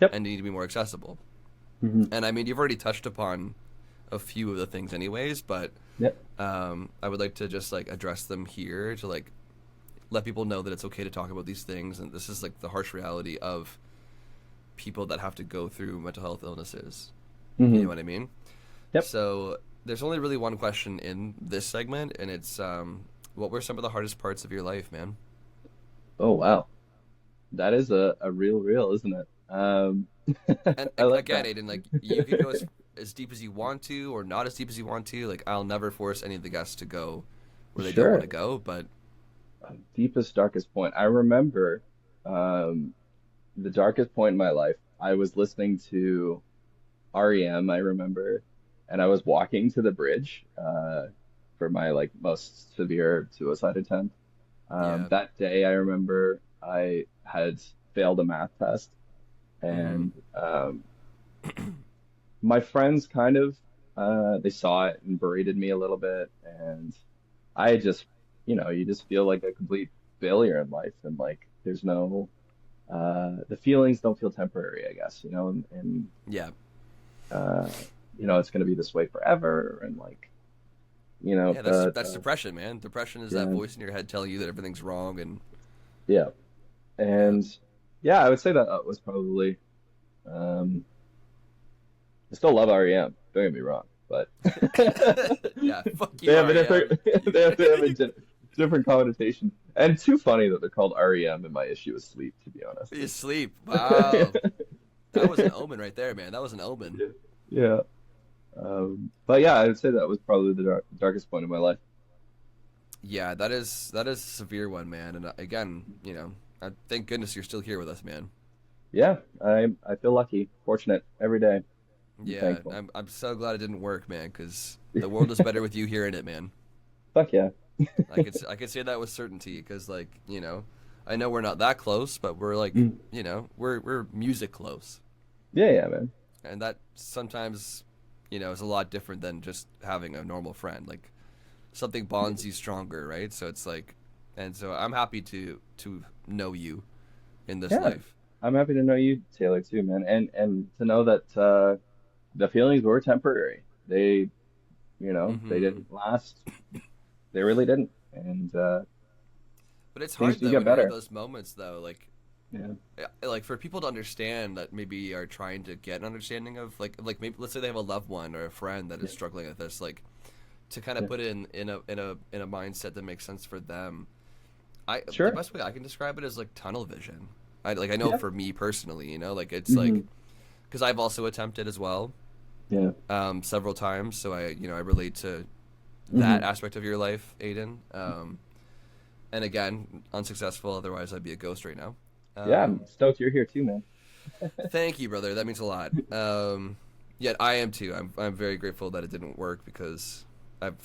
Yep. and need to be more accessible. Hmm. And I mean, you've already touched upon a few of the things, anyways. But Yep. I would like to just like address them here to like let people know that it's okay to talk about these things, and this is like the harsh reality of people that have to go through mental health illnesses. You Hmm. know what I mean? Yep. So there's only really one question in this segment, and it's what were some of the hardest parts of your life, man? Oh wow. That is a real, isn't it? And I like again, that. Aiden, like you could go as deep as you want to, or not as deep as you want to. Like I'll never force any of the guests to go where they don't want to Sure. go. But Deepest, darkest point. I remember, um, the darkest point in my life, I was listening to REM, I remember, and I was walking to the bridge for my like most severe suicide attempt. Yeah. That day, I remember I had failed a math test, Mm-hmm. and my friends kind of they saw it and berated me a little bit, and I just, you just feel like a complete failure in life, and like there's no the feelings don't feel temporary, I guess, and Yeah. uh, it's going to be this way forever. And like, Yeah, but that's depression, man. Depression is that yeah, voice in your head telling you that everything's wrong and yeah. yeah. And yeah, I would say that that was probably, um, I still love REM, don't get me wrong, but Yeah, fuck they you, have a REM. different, they have a different connotation. And too funny that they're called REM and my issue is sleep, to be honest. You It's, sleep. Wow. That was an omen right there, man. That was an omen. yeah. But yeah, I would say that was probably the darkest point of my life. Yeah, that is a severe one, man. And again, thank goodness you're still here with us, man. Yeah, I feel lucky, fortunate every day. I'm Yeah, thankful. I'm so glad it didn't work, man, because the world is better with you here in it, man. Fuck yeah. I could say that with certainty, because like I know we're not that close, but we're like Mm. we're music close, Yeah, yeah, man. and that sometimes is a lot different than just having a normal friend. Like something bonds you stronger, right? So it's like, and so I'm happy to know you in this Yeah, life. I'm happy to know you, Taylor, too, man. And to know that the feelings were temporary. They Hmm. didn't last. They really didn't. And But it's things hard do though get when you're in better. those moments though, Yeah. like for people to understand that maybe are trying to get an understanding of like maybe let's say they have a loved one or a friend that is Yeah. struggling with this, like to kind of Yeah. put it in a mindset that makes sense for them. I the Sure. best way I can describe it is like tunnel vision. I know Yeah. for me personally, like it's like Hmm. because I've also attempted as well, Yeah. several times, so I relate to that Hmm. aspect of your life, Aiden. And again, unsuccessful. Otherwise, I'd be a ghost right now. Yeah, I'm Um, stoked you're here too, man. Thank you, brother. That means a lot. Yet I am too. I'm very grateful that it didn't work because I've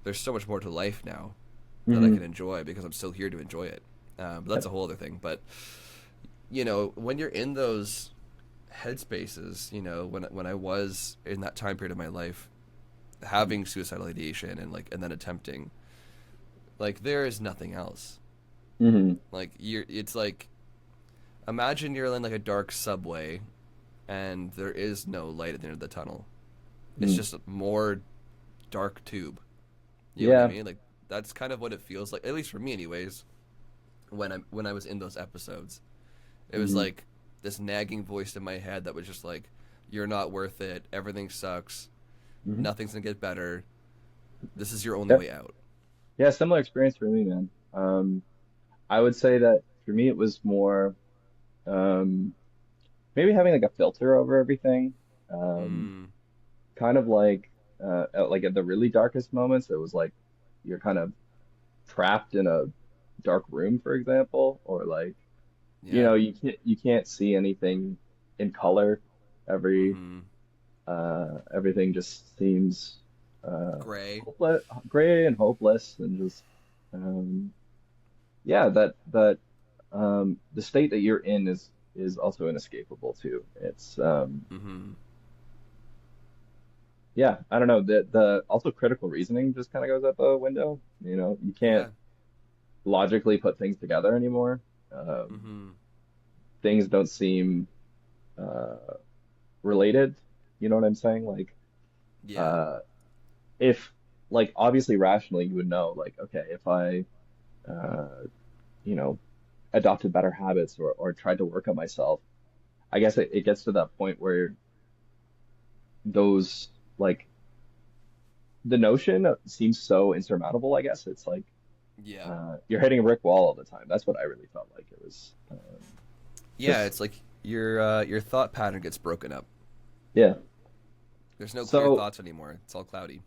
there's so much more to life now that I Hmm. can enjoy because I'm still here to enjoy it. But Yeah. that's a whole other thing. But when you're in those headspaces, when I was in that time period of my life, having suicidal ideation and then attempting, like there is nothing else. Hmm. Like it's like imagine you're in like a dark subway and there is no light at the end of the tunnel. It's Hmm. just more dark tube. You know what I Yeah. mean? Like that's kind of what it feels like, at least for me, anyways. When I was in those episodes, it was Hmm. like this nagging voice in my head that was just like, "You're not worth it. Everything sucks. Hmm. Nothing's gonna get better. This is your only Yeah. way out." Yeah, similar experience for me, man. I would say that for me it was more um maybe having like a filter over everything. Um, Mm, kind of like at the really darkest moments, it was like you're kind of trapped in a dark room, for example, or like yeah. you can't see anything in color. Every Mm-hmm. everything just seems Gray. hopeless, gray and hopeless, and just um, yeah, the state that you're in is also inescapable too. It's Mm-hmm. yeah, I don't know. The also critical reasoning just kind of goes out the window. You can't Yeah. logically put things together anymore. Um, Mm-hmm. things don't seem uh, related. You know what I'm saying? Like, Yeah. uh, if like obviously rationally you would know, like, okay, if I uh, you know adopted better habits or tried to work on myself, I guess it gets to that point where those like the notion seems so insurmountable. I guess it's like Yeah. you're hitting a brick wall all the time. That's what I really felt like. It was Yeah. just It's like your thought pattern gets broken up. yeah. There's no clear So thoughts anymore. It's all cloudy.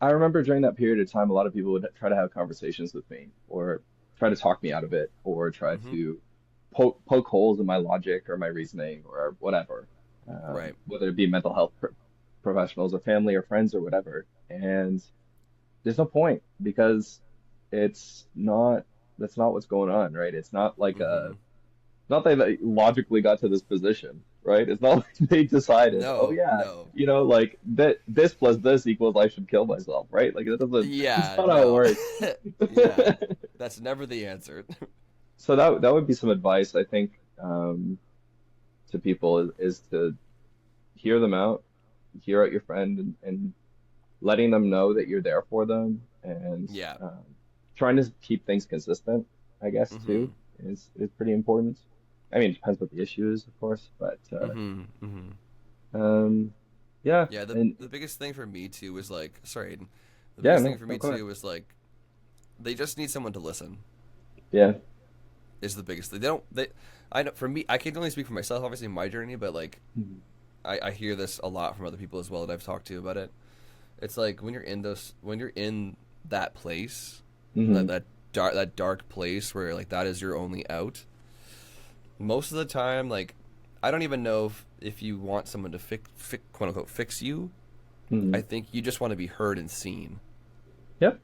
I remember during that period of time, a lot of people would try to have conversations with me or try to talk me out of it or try Mm-hmm. to. poke holes in my logic or my reasoning or whatever, Right. whether it be mental health professionals or family or friends or whatever. And there's no point because it's not that's not what's going on, right? It's not like Mm-hmm. not that they logically got to this position, right? It's not like they decided, oh No, yeah, no. like that this plus this equals I should kill myself, right? Like that doesn't that's Yeah, not how no. it Yeah. works. That's never the answer. So that would be some advice I think to people is to hear them out, hear out your friend and letting them know that you're there for them and Yeah. trying to keep things consistent, I guess, too, Mm-hmm. is pretty important. I mean, it depends what the issue is, of course, but Mm-hmm. Mm-hmm. um, yeah, Yeah, and the biggest thing for me too was like, sorry, Aiden. The yeah, biggest thing no, for no, me go ahead. too was like they just need someone to listen. Yeah, Is the biggest thing. They don't they I know for me I can only speak for myself, obviously in my journey, but like mhm, I hear this a lot from other people as well that I've talked to about it. It's like when you're in that place, hmm, that dark place where like that is your only out. Most of the time, like I don't even know if you want someone to quote unquote fix you. hmm, I think you just want to be heard and seen yep,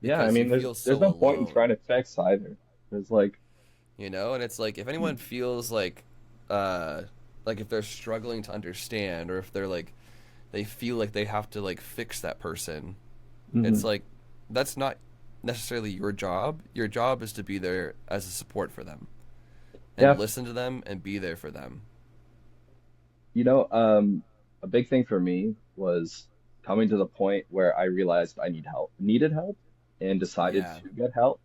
yeah. I because you mean, feel there's so no point in trying alone, to fix either. There's like, you know. And it's like if anyone feels uh, like if they're struggling to understand or if they're like they feel like they have to like fix that person, it's hmm, like that's not necessarily your job. Your job is to be there as a support for them and yeah. listen to them and be there for them. You know, a big thing for me was coming to the point where I realized I needed help, and decided Yeah. to get help.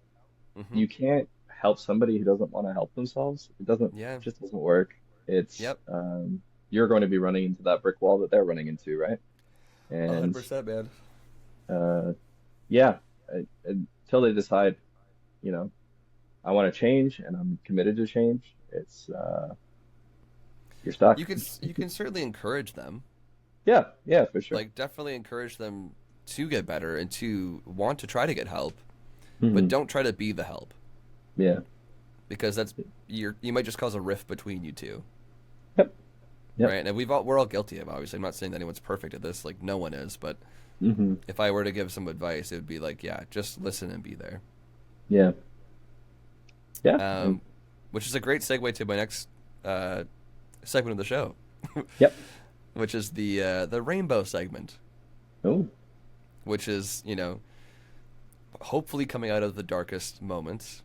Mhm. You can't help somebody who doesn't want to help themselves. Yeah. Just doesn't work. It's Yep. you're going to be running into that brick wall that they're running into, right? And 100%, man. uh, yeah, until they decide, you know, I want to change and I'm committed to change, it's you're stuck. You can certainly encourage them. Yeah, yeah, for sure. Like definitely encourage them to get better and to want to try to get help, but Hmm. don't try to be the help Yeah. because you might just cause a rift between you two. Yep. Yep. Right? And we're all guilty of it, obviously. I'm not saying that anyone's perfect at this, like no one is, but Hmm. if I were to give some advice, it would be like, yeah, just listen and be there. Yeah. Yeah. Um, which is a great segue to my next uh, segment of the show, Yep. which is the rainbow segment, Oh. which is hopefully coming out of the darkest moments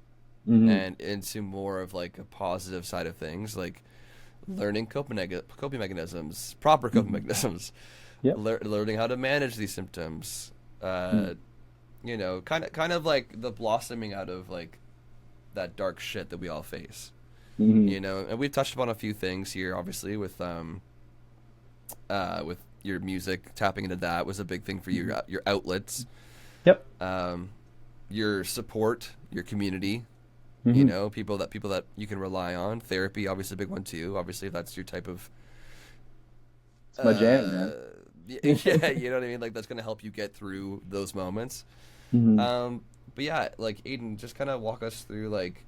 Hmm. and into more of like a positive side of things, like learning coping mechanisms, proper coping Hmm. mechanisms, Yep. learning how to manage these symptoms. Kind of like the blossoming out of like that dark shit that we all face. Hmm. And we've touched upon a few things here, obviously, with your music. Tapping into that was a big thing for you. Hmm. Your outlets, Yep. um, your support, your community. Hmm. People that you can rely on. Therapy, obviously, a big one too. Obviously, if that's your type of It's my jam, man. yeah, you know what I mean. Like that's gonna help you get through those moments. Hmm. Um, but yeah, like Aiden, just kind of walk us through like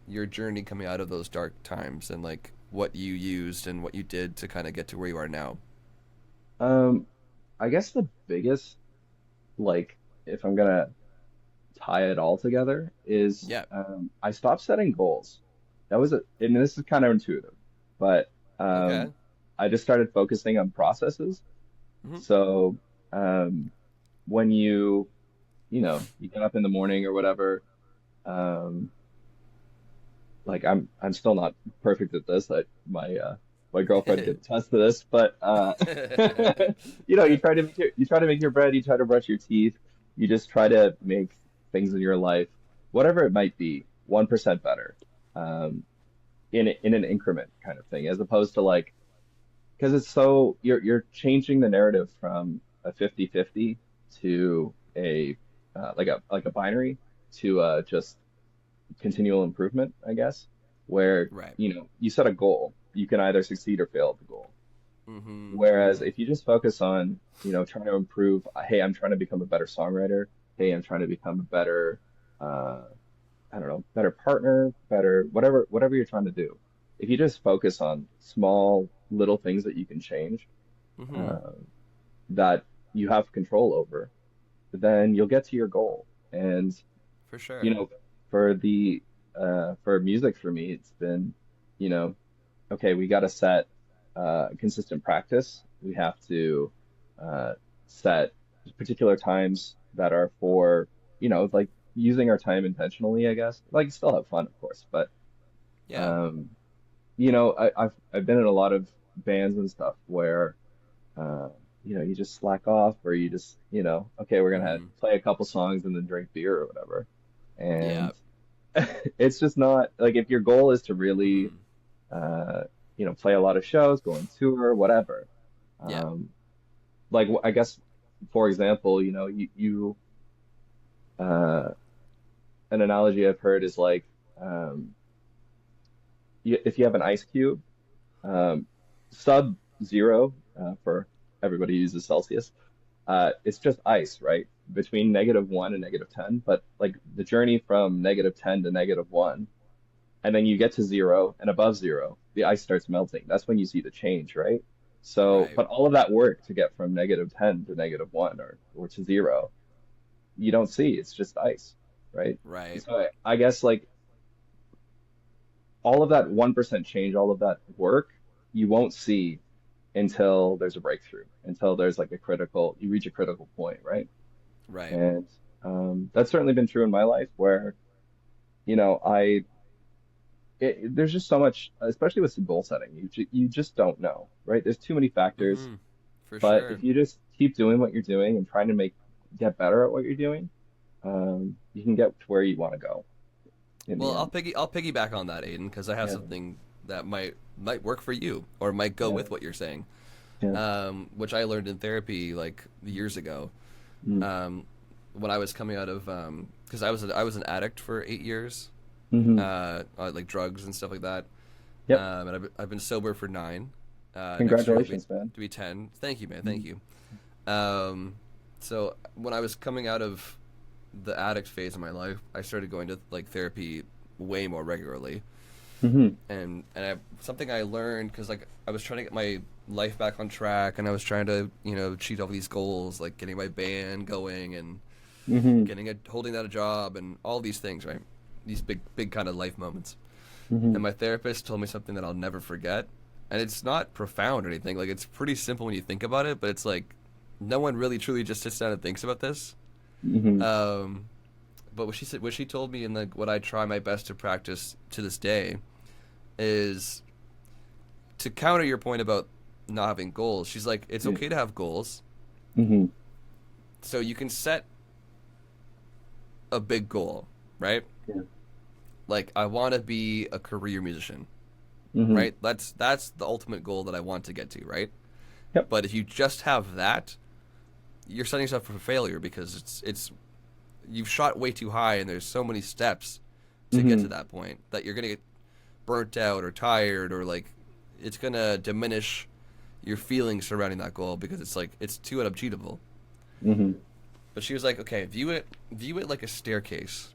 your journey coming out of those dark times and like what you used and what you did to kind of get to where you are now. Um, I guess the biggest, like, if I'm gonna tie it all together, is Yeah. I stopped setting goals. And this is kind of intuitive, but Okay. I just started focusing on processes. Hmm. So um, when you get up in the morning or whatever, um, like I'm still not perfect at this. My girlfriend could attest to this, but you try to make your bread, you try to brush your teeth, you just try to make things in your life, whatever it might be, 1% better, um, in an increment kind of thing, as opposed to like because you're changing the narrative from a 50-50 to a like a binary to just continual improvement, I guess, where Right. you set a goal, you can either succeed or fail at the goal. Hmm. Whereas Hmm. if you just focus on, trying to improve, hey, I'm trying to become a better songwriter, hey, I'm trying to become a better, uh, I don't know, better partner, better whatever you're trying to do. If you just focus on small little things that you can change, Mm-hmm. uh, that you have control over, then you'll get to your goal. And For sure. you know, for the for music for me, it's been, you know, okay, we got to set consistent practice. We have to uh, set particular times that are for, like using our time intentionally, I guess. Like still have fun, of course, but Yeah. um, I've been in a lot of bands and stuff where uh, you just slack off or you just, okay, we're gonna Mm-hmm. play a couple songs and then drink beer or whatever. Yeah. And it's just not like if your goal is to really Mm-hmm. uh, play a lot of shows, go on tour, whatever. Yeah. Um, like I guess, for example, uh, an analogy I've heard is like um, if you have an ice cube, um, sub zero for everybody who uses Celsius, it's just ice, right? Between -1 and -10, but like the journey from -10 to -1, and then you get to zero and above zero, the ice starts melting. That's when you see the change, right? So, Right. but all of that work to get from -10 to -1 or to zero, you don't see. It's just ice, right? Right. So I guess like all of that 1% change, all of that work, you won't see until there's a breakthrough, until there's like you reach a critical point, right? Right. And that's certainly been true in my life where, you know, I there's just so much, especially with some goal setting. You just don't know, right? There's too many factors. Mm-hmm. For But sure. if you just keep doing what you're doing and trying to get better at what you're doing, you can get to where you want to go in the Well, end. I'll piggyback on that, Aiden, because I have Yeah, something that might work for you or might go yeah, with what you're saying. yeah. Which I learned in therapy like years ago. Mm, Um, when I was coming out of, because I was an addict for 8 years, hmm. like drugs and stuff like that. Yep. And I've been sober for 9. Next year Congratulations, man. to be 10. Thank you, man. Thank Mm, you. Um, so when I was coming out of the addict phase of my life, I started going to like therapy way more regularly. hmm. Something I learned because like I was trying to get my life back on track, and I was trying to achieve all these goals, like getting my band going and Hmm. getting holding down a job and all these things, right? These big kind of life moments. Hmm. And my therapist told me something that I'll never forget. And it's not profound or anything. Like it's pretty simple when you think about it, but it's like no one really truly just sits down and thinks about this. Hmm. Um, but what she told me, and like what I try my best to practice to this day, is to counter your point about not having goals. She's like, it's Yeah. okay to have goals, Hmm. so you can set a big goal, right? Yeah. Like I want to be a career musician, Hmm. right? That's the ultimate goal that I want to get to, right? Yep. But if you just have that, you're setting yourself up for failure because it's you've shot way too high, and there's so many steps to get Hmm. to that point that you're gonna get burnt out or tired, or like it's gonna diminish your feelings surrounding that goal because it's like it's too unachievable. Hmm. But she was like, okay, view it like a staircase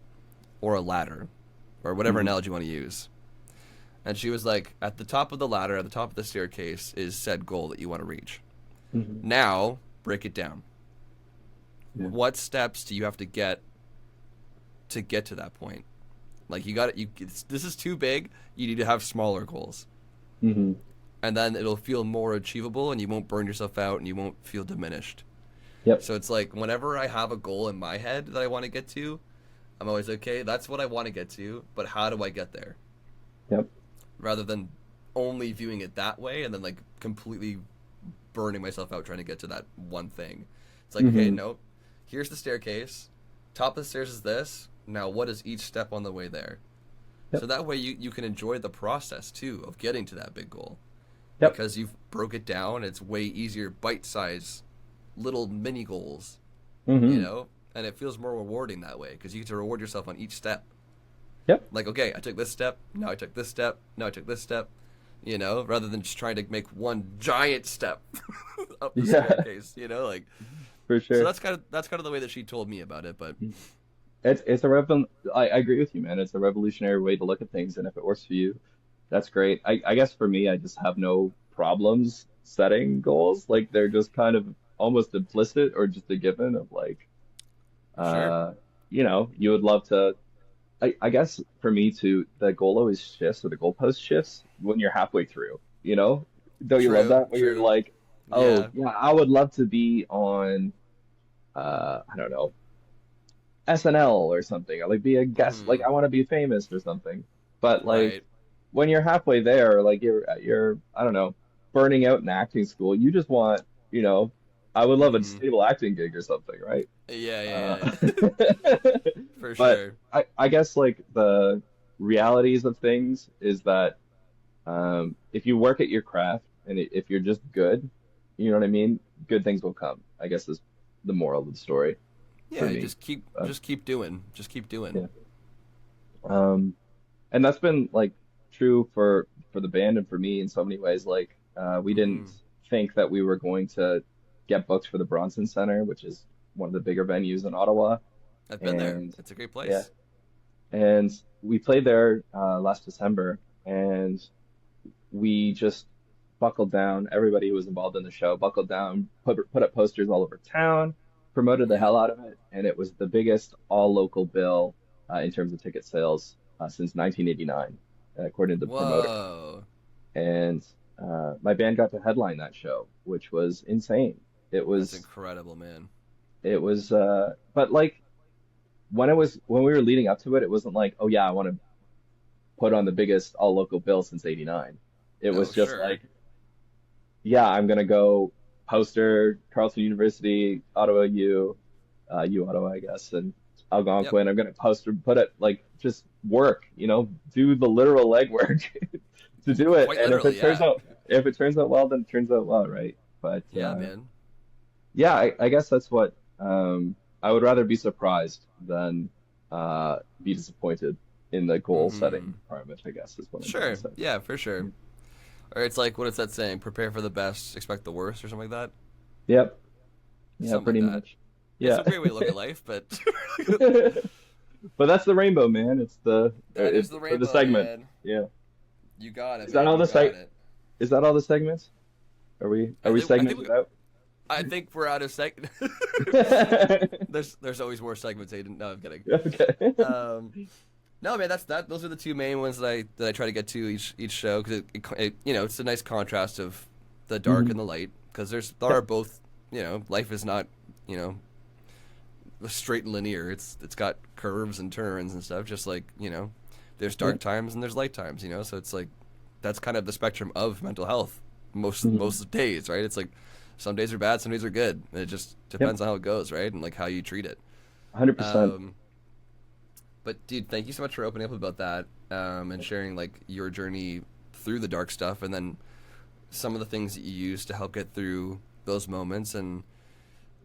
or a ladder or whatever Hmm. analogy you want to use. And she was like, at the top of the ladder, at the top of the staircase is said goal that you want to reach. Hmm. Now, break it down. Yeah. What steps do you have to get to that point? Like you got it. This is too big. You need to have smaller goals, Hmm. and then it'll feel more achievable, and you won't burn yourself out, and you won't feel diminished. Yep. So it's like whenever I have a goal in my head that I want to get to, I'm always okay. That's what I want to get to, but how do I get there? Yep. Rather than only viewing it that way and then like completely burning myself out trying to get to that one thing. It's like, okay, Hmm. no, here's the staircase. Top of the stairs is this. Now, what is each step on the way there? So Yep. that way you can enjoy the process too of getting to that big goal Yep. because you've broke it down. It's way easier, bite size, little mini goals, Hmm. and it feels more rewarding that way because you get to reward yourself on each step. Yep. Like, okay, I took this step, now I took this step, now I took this step, rather than just trying to make one giant step up the Yeah, staircase, like for so sure. that's kind of the way that she told me about it, but It's a I agree with you, man. It's a revolutionary way to look at things, and if it works for you, that's great. I guess for me, I just have no problems setting goals. Like they're just kind of almost implicit or just a given of like, Sure. uh, you would love to. I guess for me too, the goal always shifts or the goalpost shifts when you're halfway through, you know? Don't you love True. that? When you're True. like, oh Yeah. yeah, I would love to be on I don't know, SNL or something. Or like be a guest, like Hmm. I want to be famous or something. But like Right. when you're halfway there, like you're I don't know, burning out in acting school, you just want, I would love a Hmm. stable acting gig or something, right? Yeah. Uh, Yeah. Yeah. For but sure. I guess like the realities of things is that if you work at your craft and if you're just good, you know what I mean? Good things will come, I guess is the moral of the story for Yeah. me. But Just keep doing. Just keep doing. yeah. Um, and that's been like true for the band and for me in so many ways. Like we didn't Hmm. think that we were going to get booked for the Bronson Center, which is one of the bigger venues in Ottawa. I've been there. And It's a great yeah, place. and we played there last December, and we just buckled down. Everybody who was involved in the show buckled down, put up posters all over town, promoted the Yep. hell out of it, and it was the biggest all local bill in terms of ticket sales since 1989, according to the promoter. Whoa. And my band got to headline that show, which was insane. It That's was incredible, man. but like when we were leading up to it, it wasn't like, oh yeah, I want to put on the biggest all local bill since '89. It was Oh, just sure. like, yeah, I'm gonna go poster, Carleton University, Ottawa U, U Ottawa, I guess, and Yep. Algonquin. I'm gonna poster, put it like just work, do the literal legwork to do it. Quite And literally, yeah. if it turns out well, then it turns out well, right? But Yeah, man. yeah, I guess that's what I would rather be surprised than be disappointed in the goal setting Hmm. department, I guess is what I'm trying to Sure. say. Yeah, for sure. Or it's like, what is that saying? Prepare for the best, expect the worst, or something like that. Yep. Yeah, Something like pretty that. much. It's Yeah. a great way to look at life, but But that's the rainbow, man. that is It's the for the rainbow, segment. man. Yeah. You got it, Is that man. all You the got it. is that all the segments? Are we I think segmented out? I think we're out of there's always more segments, Aiden. No, I'm kidding. Okay. Um, no, man, that's that. Those are the two main ones that I try to get to each show because it's a nice contrast of the dark Mhm. and the light because there are Yep. both. Life is not you know straight and linear. It's got curves and turns and stuff. Just like there's dark Yep. times and there's light times. So it's like that's kind of the spectrum of mental health Mhm. most days, right? It's like some days are bad, some days are good. It just Yep. depends on how it goes, right? And like how you treat it. 100%. Um, but dude, thank you so much for opening up about that and sharing like your journey through the dark stuff, and then some of the things that you use to help get through those moments, and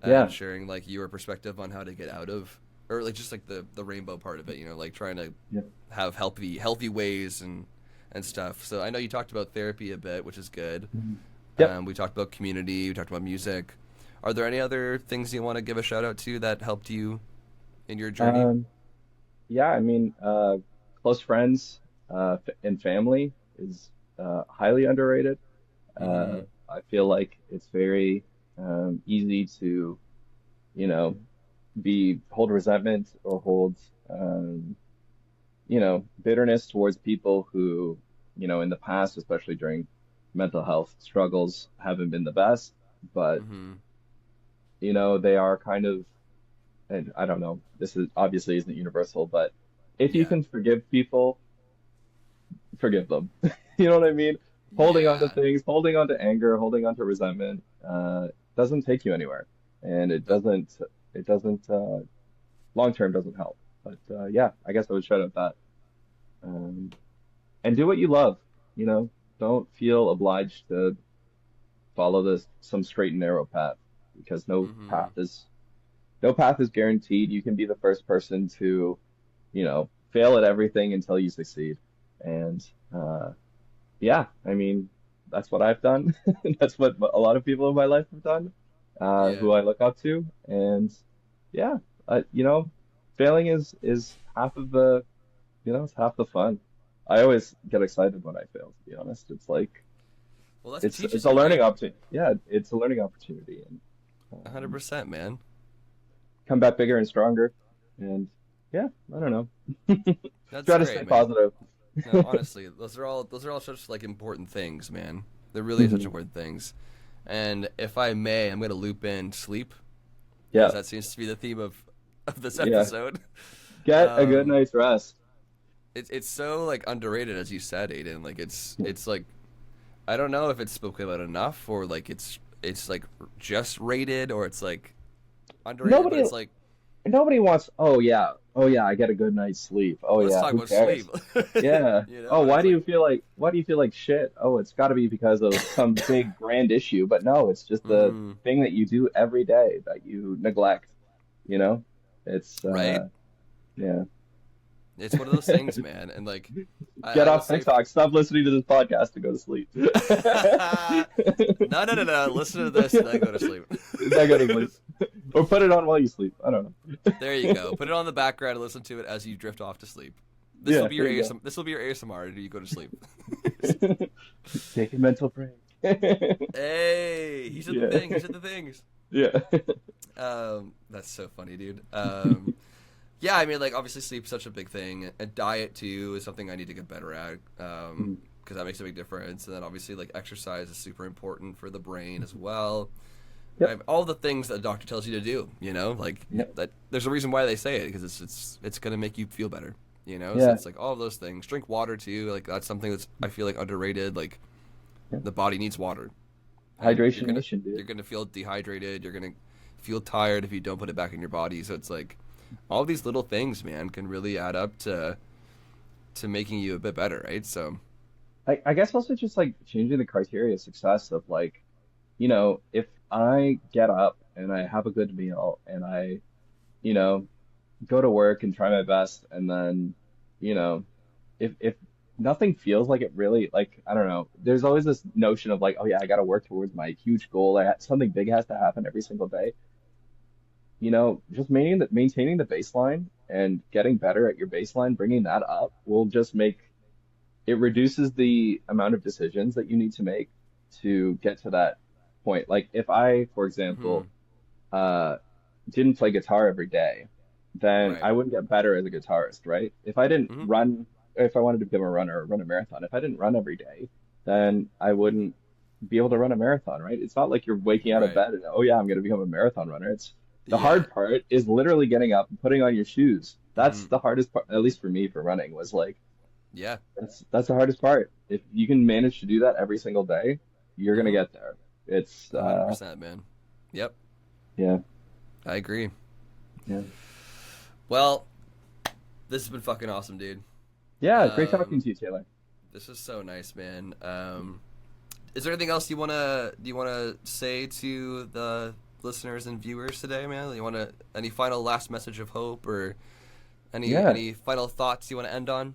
Yeah. sharing like your perspective on how to get out of, or like just like the rainbow part of it. Like trying to Yep. have healthy ways and stuff. So I know you talked about therapy a bit, which is good. Mhm. Yep. We talked about community. We talked about music. Are there any other things you want to give a shout out to that helped you in your journey? Um, yeah, I mean, close friends and family is highly underrated. Mm-hmm. I feel like it's very easy to, you know, hold resentment or hold, um, bitterness towards people who, in the past, especially during mental health struggles, haven't been the best. But, Mm-hmm. they are kind of, and I don't know, this is obviously isn't universal, but if you Yeah. can forgive people, forgive them. You know what I mean? Holding on to Yeah. things, holding on to anger, holding on to resentment, doesn't take you anywhere, and That it doesn't, long term doesn't help. But yeah, I guess I would shout out that, um, and do what you love. You know, don't feel obliged to follow some straight and narrow path because mm-hmm. no path is guaranteed. You can be the first person to, fail at everything until you succeed, and yeah, I mean, that's what I've done. That's what a lot of people in my life have done, Yeah. who I look up to. And yeah, you know, failing is half of the, it's half the fun. I always get excited when I fail, to be honest. It's like Well, that's what it's teaches a you, learning right? opportunity. Yeah, it's a learning opportunity, and 100%, man. come back bigger and stronger. And yeah, I don't know. That's Try to stay great, man. positive. No, honestly, those are all such like important things, man. They're really such Mhm. important things. And if I may, I'm gonna loop in sleep because Yeah, that seems to be the theme of this yeah. episode. Get a good Um, night's rest. it's so like underrated, as you said, Aiden. Like Yeah. it's like I don't know if it's spoken about enough or like it's like just rated or it's like underrated, but Nobody it's like nobody wants, oh yeah, I get a good night's sleep. Oh let's yeah, talk who about sleep. cares? Yeah. You Oh, know, it's like why do you feel like shit? Oh, it's got to be because of some big grand issue. But no, it's just the mm, thing that you do every day that you neglect, you know? It's right. yeah. It's one of those things, man. And like Get I will off say TikTok. Stop listening to this podcast to go to sleep. no, no, no, no. Listen to this and then go to sleep. Then go to sleep. Or put it on while you sleep. I don't know. There you go. Put it on the background and listen to it as you drift off to sleep. This will Yeah, be your there you ASM. This will be your ASMR until you go to sleep. go. Take a mental break. Hey, he said the Yeah. thing. He said the things. Yeah. That's so funny, dude. Yeah, I mean, like obviously sleep's such a big thing, and diet too is something I need to get better at. Because that makes a big difference. And then obviously like exercise is super important for the brain as well. Yep. All the things that a doctor tells you to do, you know, like Yep. that. There's a reason why they say it because it's gonna make you feel better, you know. So Yeah. it's like all of those things. Drink water too. Like that's something that's I feel like underrated. Like Yeah. the body needs water, and Hydration Nation, you're dude. gonna feel dehydrated. You're gonna feel tired if you don't put it back in your body. So it's like all these little things, man, can really add up to making you a bit better, right? So I guess also just like changing the criteria of success of like, if I get up and I have a good meal and I, you know, go to work and try my best and then, you know, if nothing feels like it really like I don't know, there's always this notion of like, oh yeah, I got to work towards my huge goal. Something big has to happen every single day. Just maintaining the baseline and getting better at your baseline, bringing that up will just make it reduces the amount of decisions that you need to make to get to that point. Like if I, for example, mhm, uh, didn't play guitar every day, then right. I wouldn't get better as a guitarist, right? If I didn't Hmm. run, if I wanted to become a runner or run a marathon, if I didn't run every day, then I wouldn't be able to run a marathon, right? It's not like you're waking out of Right. bed and, oh yeah, I'm going to become a marathon runner. It's the Yeah. hard part is literally getting up and putting on your shoes. That's Hmm. the hardest part, at least for me, for running, was like Yeah. that's the hardest part. If you can manage to do that every single day, you're gonna Hmm. get there. It's 100%, man. Yep. yeah, I agree. yeah. Well, this has been fucking awesome, dude. Yeah, great talking Um, to you, Taylor. this is so nice, man. Is there anything else you wanna say to the listeners and viewers today, man? You wanna any final last message of hope or Yeah. any final thoughts you wanna end on?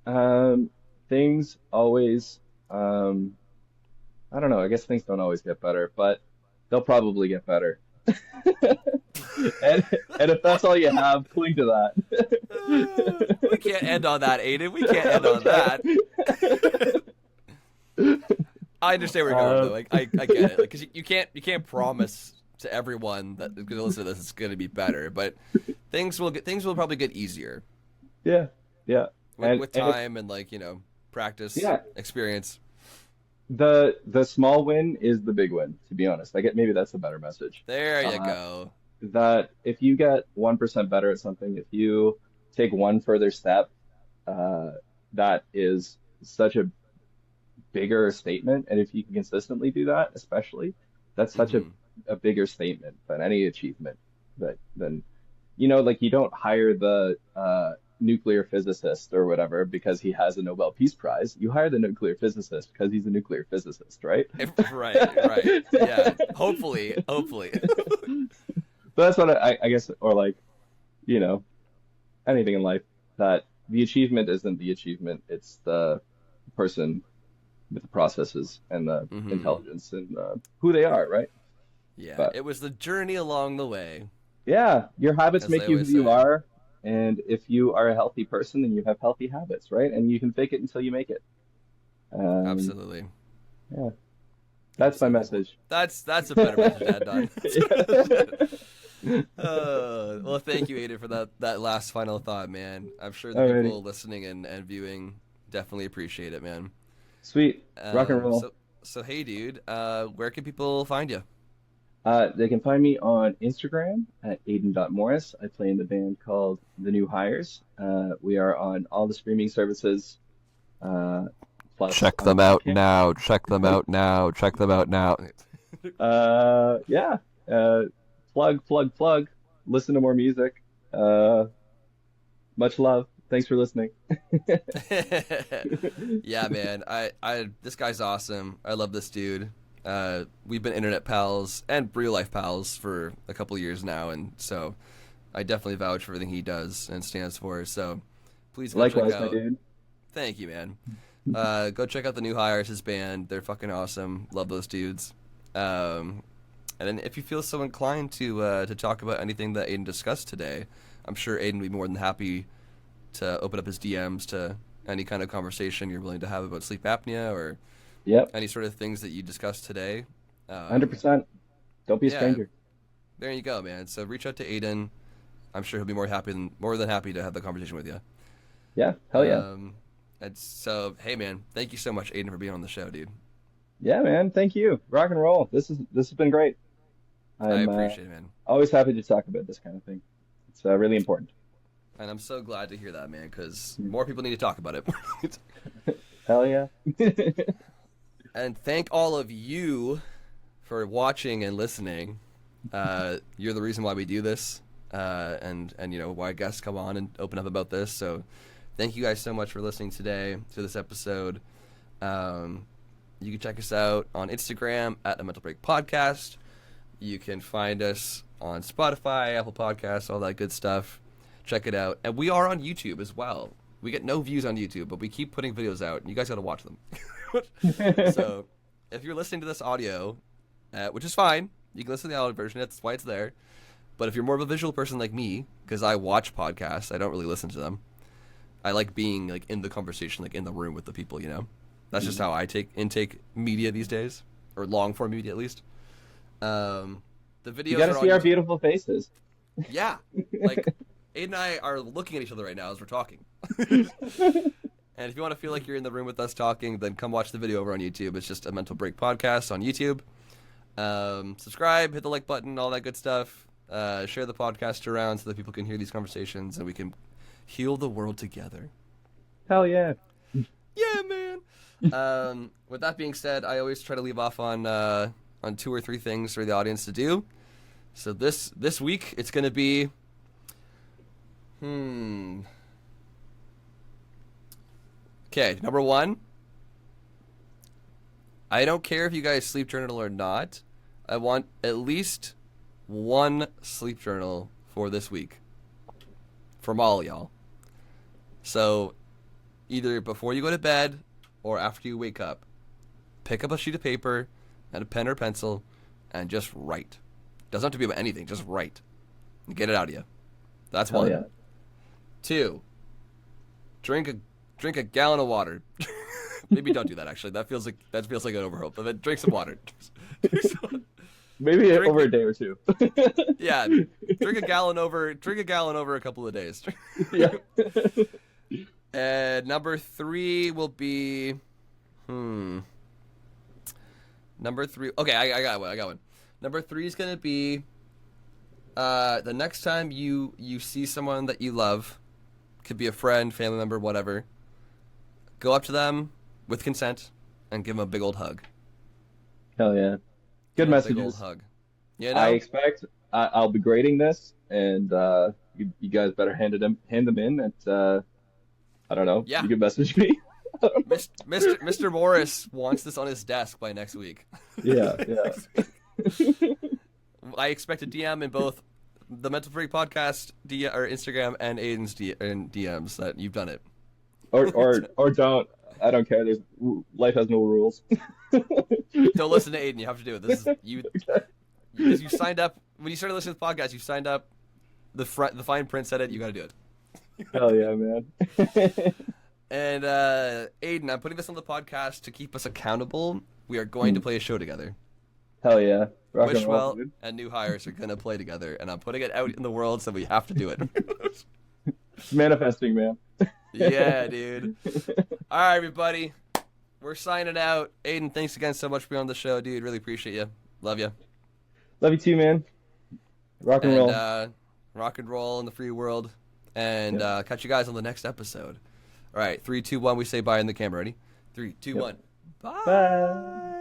Um things always um I don't know, I guess things don't always get better, but they'll probably get better. And and if that's all you have, cling to We can't end on that, Aiden. We can't end on that. that. I understand where you're going Okay. though. Like I get it. Like, cause you can't promise to everyone that is going to listen to this it's going to be better, but things will probably get easier Yeah. Yeah. with And if time and like practice, yeah, experience. the small win is the big win, to be honest. I get maybe that's a better message. There you Uh, go. that if you get 1% better at something, if you take one further step, uh, that is such a bigger statement. And if you can consistently do that, especially, that's such Hmm. a bigger statement than any achievement than like you don't hire the nuclear physicist or whatever because he has a Nobel Peace Prize. You hire the nuclear physicist because he's a nuclear physicist, right? Right, right. Yeah. Hopefully. But that's what I guess, or like, you know, anything in life, that the achievement isn't the achievement, it's the person with the processes and the Hmm. intelligence and who they are, right? Yeah. But It was the journey along the way, yeah, your habits as they make you who always you say. are. And if you are a healthy person, then you have healthy habits, right? And you can fake it until you make it. Um, Absolutely. yeah, that's my Absolutely. message. That's a better message to end on. Yeah. Well, thank you, Aidan, for that last final thought, man. I'm sure the Alrighty. people listening and viewing definitely appreciate it, man. Sweet. Rock and roll. So hey, dude, where can people find you? They can find me on Instagram at Aidan.Morris. I play in the band called The New Hires. We are on all the streaming services, uh, plus Check on them out Bandcamp. now. Check them out now. Check them out now. Yeah. Plug. Listen to more music. Uh, much love. Thanks for listening. Yeah, man. This guy's awesome. I love this dude. We've been internet pals and real life pals for a couple years now, and so I definitely vouch for everything he does and stands for. So please go check Likewise, my out. dude. Thank you, man. Go check out the New Hires, his band. They're fucking awesome. Love those dudes. And then if you feel so inclined to talk about anything that Aidan discussed today, I'm sure Aidan would be more than happy to open up his DMs to any kind of conversation you're willing to have about sleep apnea or Yep, any sort of things that you discussed today. 100%. Don't be a Yeah, stranger. there you go, man. So reach out to Aidan. I'm sure he'll be more than happy to have the conversation with you. Yeah, hell yeah. And so, hey, man, thank you so much, Aidan, for being on the show, dude. Yeah, man. Thank you. Rock and roll. This has been great. I I'm appreciate it, man. always happy to talk about this kind of thing. It's really important. And I'm so glad to hear that, man, because more people need to talk about it. Hell yeah. And thank all of you for watching and listening. You're the reason why we do this, and you know why guests come on and open up about this. So, thank you guys so much for listening today to this episode. You can check us out on Instagram at the Mental Break Podcast. You can find us on Spotify, Apple Podcasts, all that good stuff. Check it out, and we are on YouTube as well. We get no views on YouTube, but we keep putting videos out, and you guys got to watch them. So, if you're listening to this audio, which is fine, you can listen to the audio version. That's why it's there. But if you're more of a visual person like me, because I watch podcasts, I don't really listen to them. I like being like in the conversation, like in the room with the people. You know, that's just how I intake media these days, or long form media at least. The videos You got to are see on our YouTube. beautiful faces. Yeah, like Aidan and I are looking at each other right now as we're talking. And if you want to feel like you're in the room with us talking, then come watch the video over on YouTube. It's just a Mental Break Podcast on YouTube. Subscribe, hit the like button, all that good stuff. Share the podcast around so that people can hear these conversations and we can heal the world together. Hell yeah. Yeah, man. With that being said, I always try to leave off on 2 or 3 things for the audience to do. So this week it's going to be Okay, number 1. I don't care if you guys sleep journal or not. I want at least 1 sleep journal for this week. From all y'all. So, either before you go to bed or after you wake up, pick up a sheet of paper and a pen or pencil and just write. Doesn't have to be about anything, just write. Get it out of you. That's Hell 1. yeah. 2, drink a gallon of water. Maybe don't do that. Actually, that feels like an overhope. But then drink some water. Maybe over a day or 2. Yeah, drink a gallon over a couple of days. Yeah. And number 3 will be Number 3. Okay, I got one. Number 3 is gonna be the next time you see someone that you love, could be a friend, family member, whatever. Go up to them with consent and give them a big old hug. Hell yeah. Good Give 'em a big old messages. hug. You know? I expect I'll be grading this, and you guys better hand them in at I don't know. Yeah. You can message me. Mr. Morris wants this on his desk by next week. Yeah, yeah. I expect a DM in both the Mental Freak Podcast or Instagram and Aidan's DMs that you've done it. Or don't. I don't care. Life has no rules. Don't listen to Aidan. You have to do it. This is you. Okay. Because you signed up when you started listening to the podcast. You signed up. The fine print said it. You got to do it. Hell yeah, man. And Aidan, I'm putting this on the podcast to keep us accountable. We are going to play a show together. Hell yeah. Rock and roll, Wishwell dude. and New Hires are going to play together, and I'm putting it out in the world, so we have to do it. Manifesting, man. Yeah, dude. All right, everybody. We're signing out. Aidan, thanks again so much for being on the show, dude. Really appreciate you. Love you. Love you too, man. Rock and And roll. rock and roll in the free world. And Yep. catch you guys on the next episode. All right, 3, 2, 1. We say bye in the camera. Ready? 3, 2, Yep. 1. Bye. Bye.